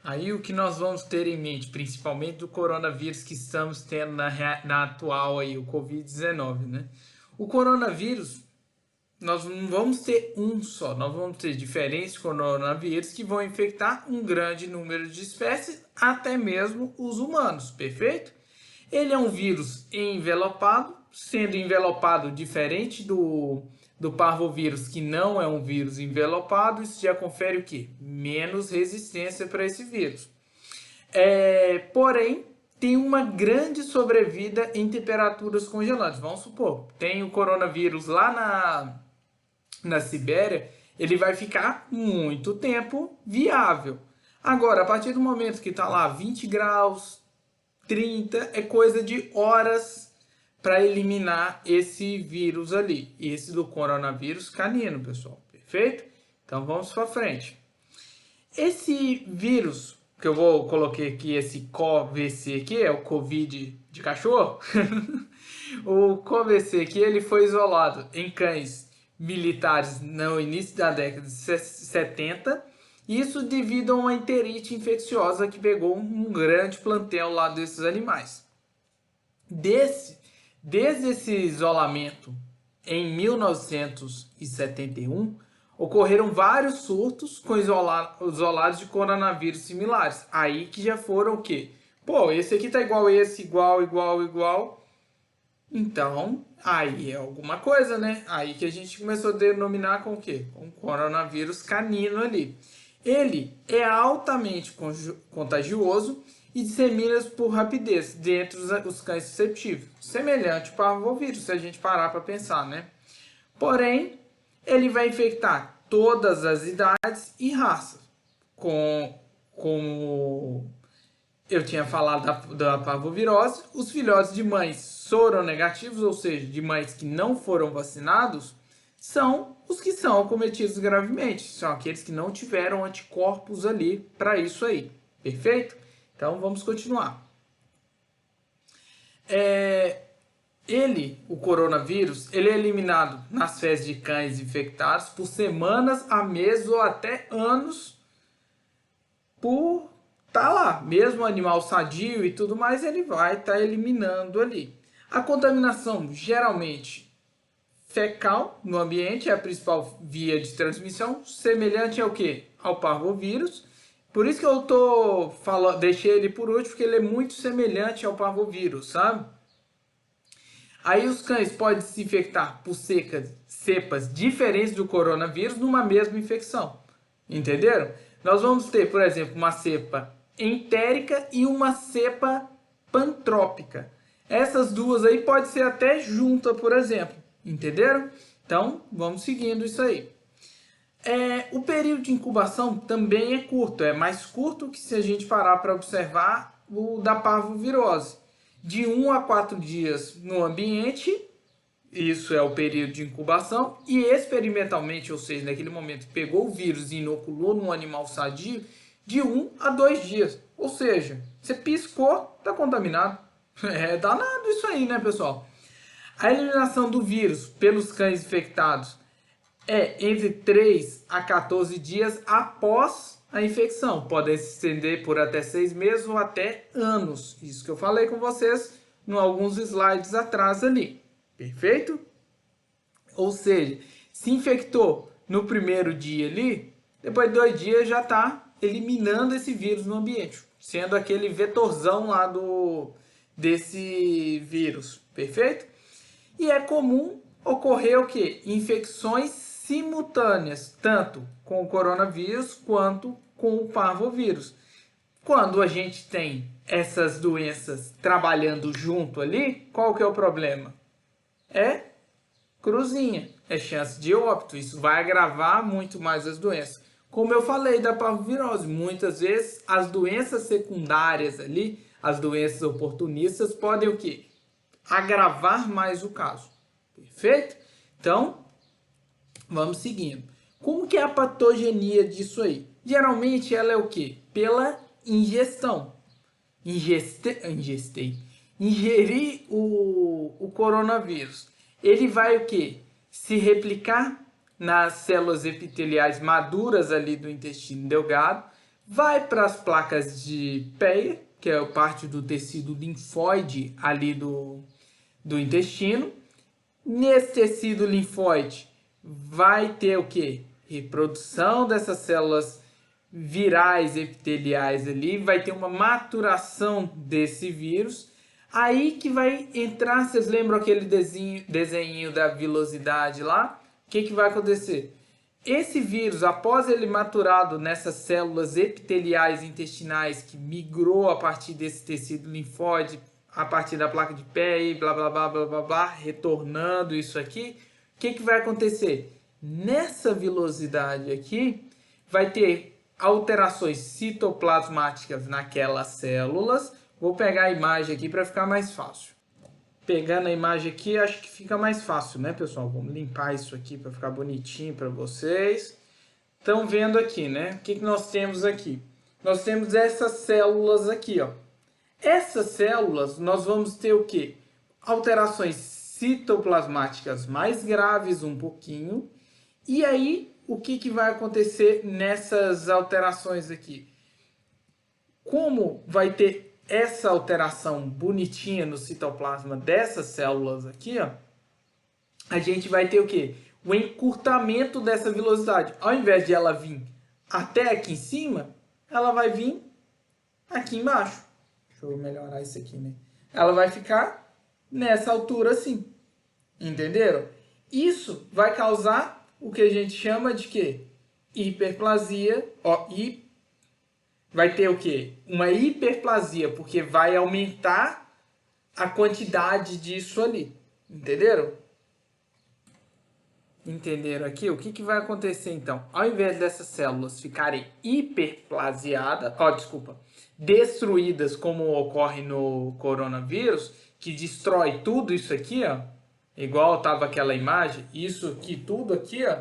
Aí o que nós vamos ter em mente, principalmente do coronavírus que estamos tendo na atual aí, o Covid-19, né? O coronavírus, nós não vamos ter um só, nós vamos ter diferentes coronavírus que vão infectar um grande número de espécies, até mesmo os humanos, perfeito? Ele é um vírus envelopado, sendo envelopado diferente do parvovírus, que não é um vírus envelopado, isso já confere o quê? Menos resistência para esse vírus. Porém, tem uma grande sobrevida em temperaturas congelantes. Vamos supor, tem o coronavírus lá na Sibéria, ele vai ficar muito tempo viável. Agora, a partir do momento que está lá 20 graus, 30, é coisa de horas para eliminar esse vírus ali. Esse do coronavírus canino, pessoal. Perfeito? Então vamos para frente. Esse vírus que eu coloquei aqui, esse CoVC aqui, é o Covid de cachorro. O CoVC aqui, ele foi isolado em cães militares no início da década de 70 Isso devido a uma enterite infecciosa que pegou um grande plantel lá desses animais. Desde esse isolamento em 1971, ocorreram vários surtos com isolados de coronavírus similares. Aí que já foram o quê? Pô, esse aqui tá igual esse, igual. Então, aí é alguma coisa, né? Aí que a gente começou a denominar com o quê? Com coronavírus canino ali. Ele é altamente contagioso e dissemina-se por rapidez dentre os cães susceptíveis, semelhante ao parvovírus, se a gente parar para pensar, né? Porém, ele vai infectar todas as idades e raças, como eu tinha falado da parvovirose. Os filhotes de mães soronegativos, ou seja, de mães que não foram vacinados, são os que são acometidos gravemente. São aqueles que não tiveram anticorpos ali para isso aí. Perfeito? Então vamos continuar. O coronavírus, ele é eliminado nas fezes de cães infectados por semanas a meses ou até anos por tá lá, mesmo o animal sadio e tudo mais, ele vai estar eliminando ali. A contaminação geralmente fecal no ambiente é a principal via de transmissão, semelhante ao que? Ao parvovírus. Por isso que eu deixei ele por último, porque ele é muito semelhante ao parvovírus, sabe? Aí os cães podem se infectar por cepas diferentes do coronavírus numa mesma infecção. Entenderam? Nós vamos ter, por exemplo, uma cepa entérica e uma cepa pantrópica. Essas duas aí pode ser até junta, por exemplo. Entenderam? Então, vamos seguindo isso aí. O período de incubação também é curto. É mais curto que se a gente parar para observar o da parvovirose. De 1 a 4 dias no ambiente, isso é o período de incubação, e experimentalmente, ou seja, naquele momento que pegou o vírus e inoculou num animal sadio, de 1 a 2 dias. Ou seja, você piscou, está contaminado. É danado isso aí, né, pessoal? A eliminação do vírus pelos cães infectados é entre 3 a 14 dias após a infecção. Pode se estender por até 6 meses ou até anos. Isso que eu falei com vocês em alguns slides atrás ali. Perfeito? Ou seja, se infectou no primeiro dia ali, depois de 2 dias já está eliminando esse vírus no ambiente, sendo aquele vetorzão lá desse vírus. Perfeito? E é comum ocorrer o quê? Infecções simultâneas, tanto com o coronavírus quanto com o parvovírus. Quando a gente tem essas doenças trabalhando junto ali, qual que é o problema? É cruzinha, é chance de óbito. Isso vai agravar muito mais as doenças. Como eu falei da parvovirose, muitas vezes as doenças secundárias ali, as doenças oportunistas, podem o quê? Agravar mais o caso. Perfeito? Então, vamos seguindo. Como que é a patogenia disso aí? Geralmente ela é o quê? Pela ingestão. Ingerir o coronavírus. Ele vai o quê? Se replicar nas células epiteliais maduras ali do intestino delgado, vai para as placas de Peyer, que é parte do tecido linfóide ali do intestino. Nesse tecido linfóide vai ter o que? Reprodução dessas células virais epiteliais ali, vai ter uma maturação desse vírus. Aí que vai entrar, vocês lembram aquele desenho da vilosidade lá? O que vai acontecer? Esse vírus, após ele maturado nessas células epiteliais intestinais que migrou a partir desse tecido linfóide, a partir da placa de Peyer, blá blá blá blá blá blá, retornando isso aqui, o que vai acontecer? Nessa vilosidade aqui, vai ter alterações citoplasmáticas naquelas células. Vou pegar a imagem aqui para ficar mais fácil. Pegando a imagem aqui, acho que fica mais fácil, né, pessoal? Vamos limpar isso aqui para ficar bonitinho para vocês. Estão vendo aqui, né? O que nós temos aqui? Nós temos essas células aqui, ó. Essas células, nós vamos ter o quê? Alterações citoplasmáticas mais graves um pouquinho. E aí, o que vai acontecer nessas alterações aqui? Como vai ter essa alteração bonitinha no citoplasma dessas células aqui, ó, a gente vai ter o quê? O encurtamento dessa velocidade. Ao invés de ela vir até aqui em cima, ela vai vir aqui embaixo. Deixa eu melhorar isso aqui, né? Ela vai ficar nessa altura assim. Entenderam? Isso vai causar o que a gente chama de quê? Hiperplasia. Ó, vai ter o quê? Uma hiperplasia, porque vai aumentar a quantidade disso ali. Entenderam? Entenderam aqui? O que vai acontecer então? Ao invés dessas células ficarem hiperplasiadas, destruídas como ocorre no coronavírus, que destrói tudo isso aqui, ó, igual estava aquela imagem, isso aqui, tudo aqui, ó,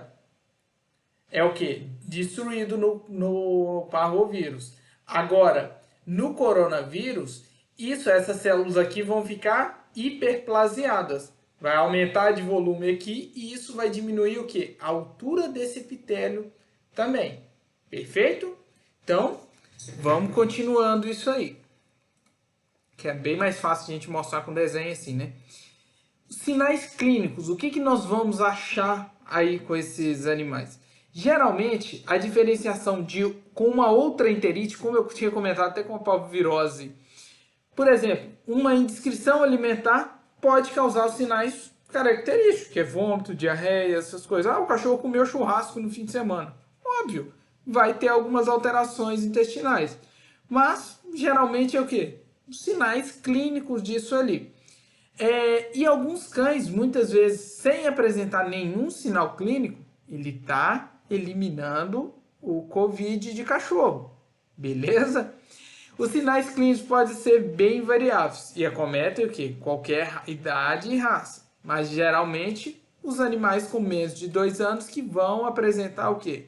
é o que? Destruído no parvovírus. Agora, no coronavírus, essas células aqui vão ficar hiperplasiadas. Vai aumentar de volume aqui e isso vai diminuir o quê? A altura desse epitélio também. Perfeito? Então, vamos continuando isso aí. Que é bem mais fácil a gente mostrar com desenho assim, né? Sinais clínicos. O que nós vamos achar aí com esses animais? Geralmente, a diferenciação com uma outra enterite, como eu tinha comentado até com a parvovirose, por exemplo, uma indiscrição alimentar pode causar os sinais característicos, que é vômito, diarreia, essas coisas. Ah, o cachorro comeu churrasco no fim de semana. Óbvio, vai ter algumas alterações intestinais. Mas, geralmente é o quê? Os sinais clínicos disso ali. E alguns cães, muitas vezes, sem apresentar nenhum sinal clínico, ele está eliminando o Covid de cachorro. Beleza? Os sinais clínicos podem ser bem variáveis e acometem o quê? Qualquer idade e raça. Mas geralmente os animais com menos de 2 anos que vão apresentar o quê?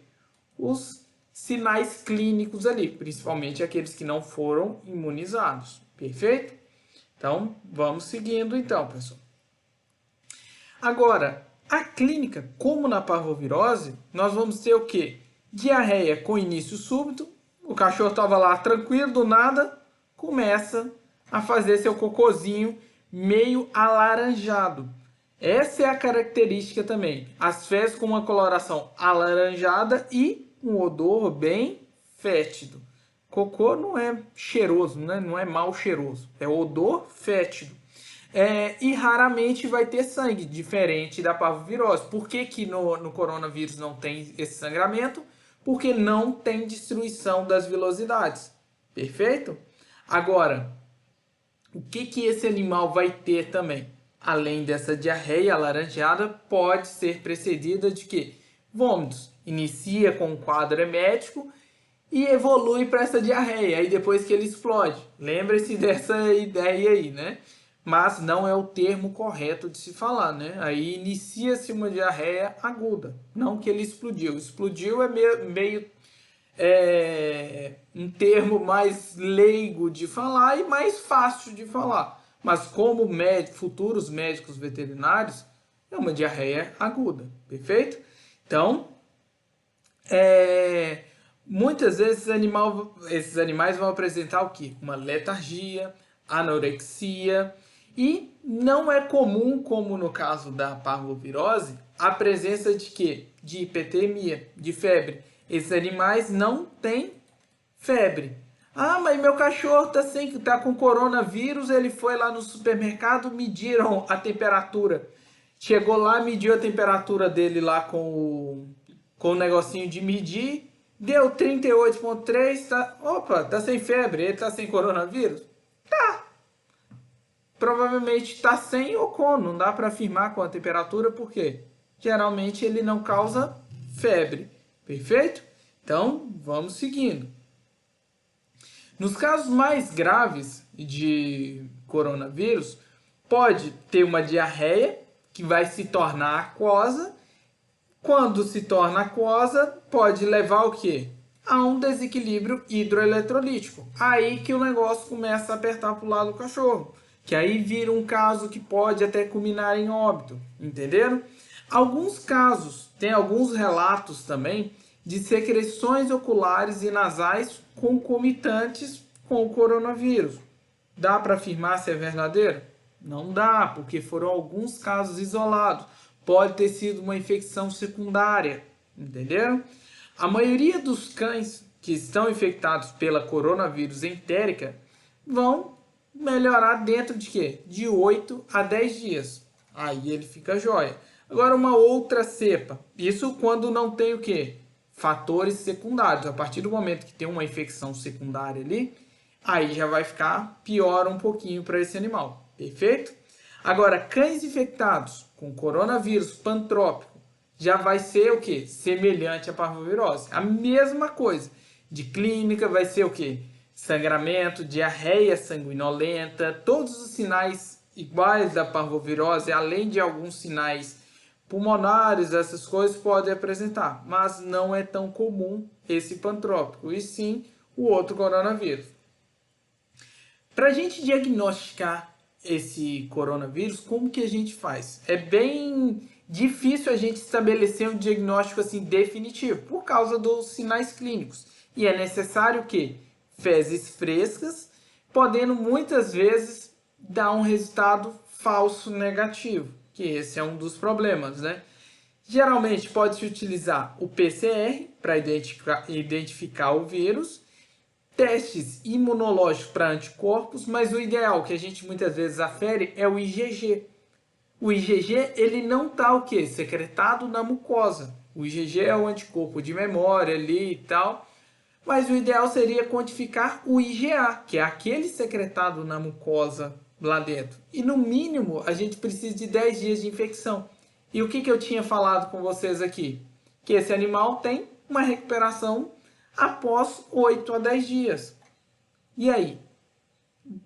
Os sinais clínicos ali, principalmente aqueles que não foram imunizados. Perfeito? Então, vamos seguindo então, pessoal. Agora, a clínica, como na parvovirose, nós vamos ter o quê? Diarreia com início súbito. O cachorro estava lá tranquilo, do nada, começa a fazer seu cocôzinho meio alaranjado. Essa é a característica também. As fezes com uma coloração alaranjada e um odor bem fétido. Cocô não é cheiroso, né? Não é mal cheiroso, é odor fétido. E raramente vai ter sangue, diferente da parvovirose. Por que no coronavírus não tem esse sangramento? Porque não tem destruição das vilosidades. Perfeito? Agora, o que esse animal vai ter também? Além dessa diarreia alaranjada, pode ser precedida de quê? Vômitos. Inicia com um quadro emético e evolui para essa diarreia. Aí depois que ele explode. Lembre-se dessa ideia aí, né? Mas não é o termo correto de se falar, né? Aí inicia-se uma diarreia aguda, não que ele explodiu. Explodiu é meio um termo mais leigo de falar e mais fácil de falar. Mas como futuros médicos veterinários, é uma diarreia aguda, perfeito? Então, muitas vezes esses animais vão apresentar o quê? Uma letargia, anorexia. E não é comum, como no caso da parvovirose, a presença de quê? De hipertermia, de febre. Esses animais não têm febre. Ah, mas meu cachorro tá com coronavírus, ele foi lá no supermercado, mediram a temperatura. Chegou lá, mediu a temperatura dele lá com o negocinho de medir, deu 38,3, tá sem febre, ele tá sem coronavírus? Tá. Provavelmente está sem ou com, não dá para afirmar com a temperatura, porque geralmente ele não causa febre, perfeito? Então, vamos seguindo. Nos casos mais graves de coronavírus, pode ter uma diarreia que vai se tornar aquosa. Quando se torna aquosa, pode levar ao quê? A um desequilíbrio hidroeletrolítico. Aí que o negócio começa a apertar para o lado do cachorro. Que aí vira um caso que pode até culminar em óbito, entenderam? Alguns casos, tem alguns relatos também de secreções oculares e nasais concomitantes com o coronavírus. Dá para afirmar se é verdadeiro? Não dá, porque foram alguns casos isolados. Pode ter sido uma infecção secundária, entenderam? A maioria dos cães que estão infectados pela coronavírus entérica vão melhorar dentro de quê? De 8 a 10 dias. Aí ele fica jóia. Agora uma outra cepa. Isso quando não tem o quê? Fatores secundários. A partir do momento que tem uma infecção secundária ali, aí já vai ficar pior um pouquinho para esse animal. Perfeito? Agora, cães infectados com coronavírus pantrópico já vai ser o quê? Semelhante à parvovirose. A mesma coisa. De clínica vai ser o quê? Sangramento, diarreia sanguinolenta, todos os sinais iguais da parvovirose, além de alguns sinais pulmonares, essas coisas podem apresentar, mas não é tão comum esse pantrópico, e sim o outro coronavírus. Para a gente diagnosticar esse coronavírus, como que a gente faz? É bem difícil a gente estabelecer um diagnóstico assim definitivo, por causa dos sinais clínicos. E é necessário que fezes frescas, podendo muitas vezes dar um resultado falso negativo, que esse é um dos problemas, né? Geralmente pode-se utilizar o PCR para identificar o vírus, testes imunológicos para anticorpos, mas o ideal que a gente muitas vezes afere é o IgG. O IgG ele não está o quê? Secretado na mucosa. O IgG é o anticorpo de memória ali e tal, mas o ideal seria quantificar o IgA, que é aquele secretado na mucosa lá dentro. E no mínimo a gente precisa de 10 dias de infecção. E o que eu tinha falado com vocês aqui? Que esse animal tem uma recuperação após 8 a 10 dias. E aí?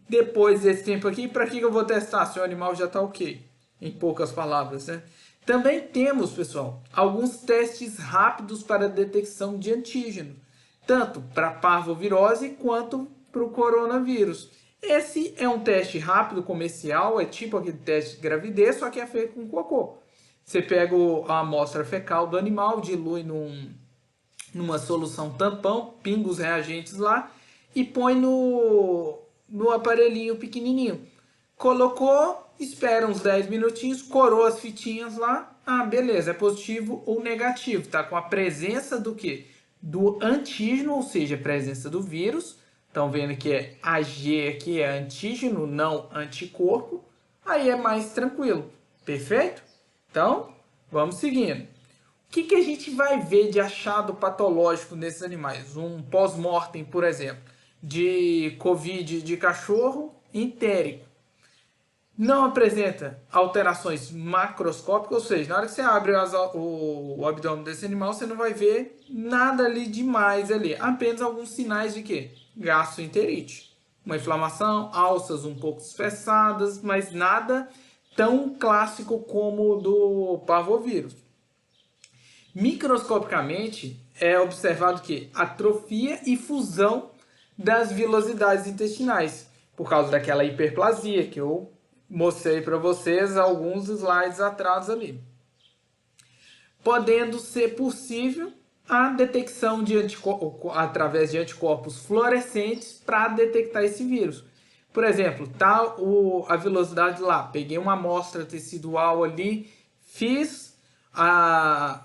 Depois desse tempo aqui, para que eu vou testar se o animal já está ok? Em poucas palavras, né? Também temos, pessoal, alguns testes rápidos para detecção de antígeno, tanto para parvovirose quanto para o coronavírus. Esse é um teste rápido comercial, é tipo aquele teste de gravidez, só que é feito com cocô. Você pega a amostra fecal do animal, dilui numa solução tampão, pinga os reagentes lá e põe no aparelhinho pequenininho. Colocou, espera uns 10 minutinhos, corou as fitinhas lá. Ah, beleza, é positivo ou negativo. Tá com a presença do quê? Do antígeno, ou seja, a presença do vírus. Estão vendo que é AG aqui é antígeno, não anticorpo. Aí é mais tranquilo. Perfeito? Então, vamos seguindo. O que a gente vai ver de achado patológico nesses animais? Um pós-mortem, por exemplo, de Covid de cachorro entérico. Não apresenta alterações macroscópicas, ou seja, na hora que você abre o abdômen desse animal, você não vai ver nada ali demais ali. Apenas alguns sinais de quê? Gastroenterite. Uma inflamação, alças um pouco espessadas, mas nada tão clássico como o do parvovírus. Microscopicamente, é observado que atrofia e fusão das vilosidades intestinais, por causa daquela hiperplasia que eu mostrei para vocês alguns slides atrás ali. Podendo ser possível a detecção de através de anticorpos fluorescentes para detectar esse vírus. Por exemplo, tá a vilosidade lá, peguei uma amostra tecidual ali,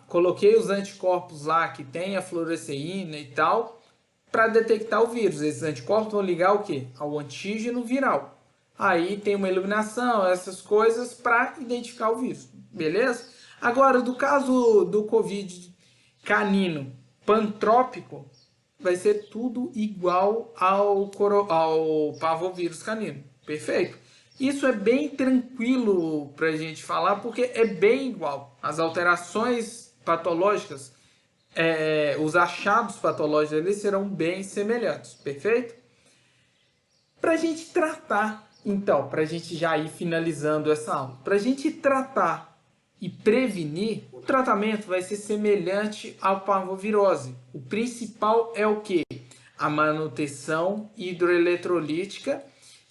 coloquei os anticorpos lá que tem a fluoresceína e tal, para detectar o vírus. Esses anticorpos vão ligar o quê? Ao antígeno viral. Aí tem uma iluminação, essas coisas para identificar o vírus, beleza? Agora, do caso do Covid canino pantrópico, vai ser tudo igual ao parvovírus canino, perfeito? Isso é bem tranquilo para a gente falar, porque é bem igual. As alterações patológicas, os achados patológicos eles serão bem semelhantes, perfeito? Para a gente tratar, então, para a gente já ir finalizando essa aula, para a gente tratar e prevenir, o tratamento vai ser semelhante à parvovirose. O principal é o quê? A manutenção hidroeletrolítica,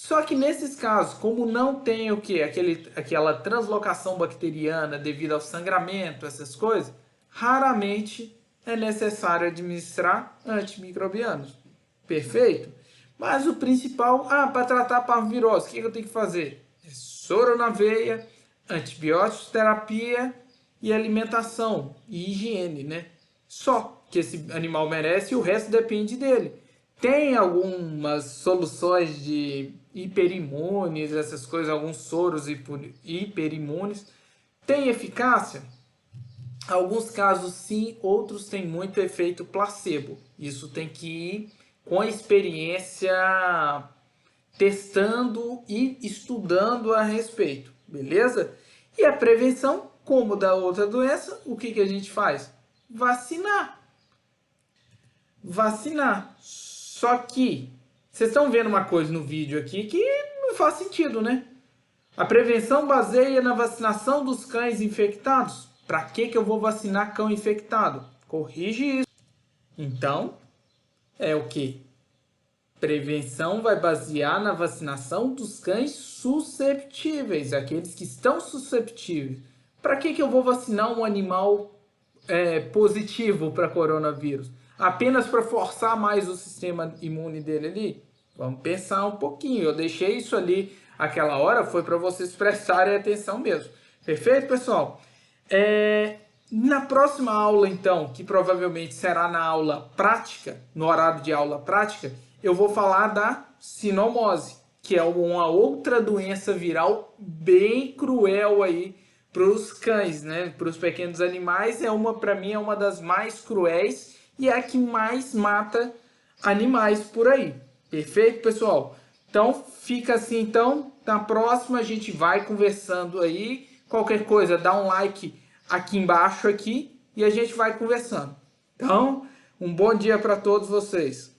Só que nesses casos, como não tem o que? Aquela translocação bacteriana devido ao sangramento, essas coisas, raramente é necessário administrar antimicrobianos. Perfeito? Mas o principal, para tratar a parvovirose, o que eu tenho que fazer? É soro na veia, antibióticos, terapia e alimentação e higiene, né? Só que esse animal merece e o resto depende dele. Tem algumas soluções de hiperimunes, essas coisas, alguns soros hiperimunes. Tem eficácia? Alguns casos sim, outros têm muito efeito placebo. Isso tem que ir com a experiência testando e estudando a respeito, beleza? E a prevenção, como da outra doença, o que a gente faz? Vacinar. Vacinar. Só que vocês estão vendo uma coisa no vídeo aqui que não faz sentido, né? A prevenção baseia na vacinação dos cães infectados. Para que eu vou vacinar cão infectado? Corrige isso. Então, é o que? Prevenção vai basear na vacinação dos cães susceptíveis, aqueles que estão susceptíveis. Para que eu vou vacinar um animal positivo para coronavírus? Apenas para forçar mais o sistema imune dele ali? Vamos pensar um pouquinho. Eu deixei isso ali aquela hora, foi para vocês prestarem atenção mesmo. Perfeito, pessoal? Na próxima aula, então, que provavelmente será na aula prática, no horário de aula prática, eu vou falar da sinomose, que é uma outra doença viral bem cruel aí para os cães, né? Para os pequenos animais, para mim, é uma das mais cruéis e é a que mais mata animais por aí. Perfeito, pessoal? Então, fica assim, então. Na próxima, a gente vai conversando aí. Qualquer coisa, dá um like aqui embaixo aqui e a gente vai conversando. Então, um bom dia para todos vocês.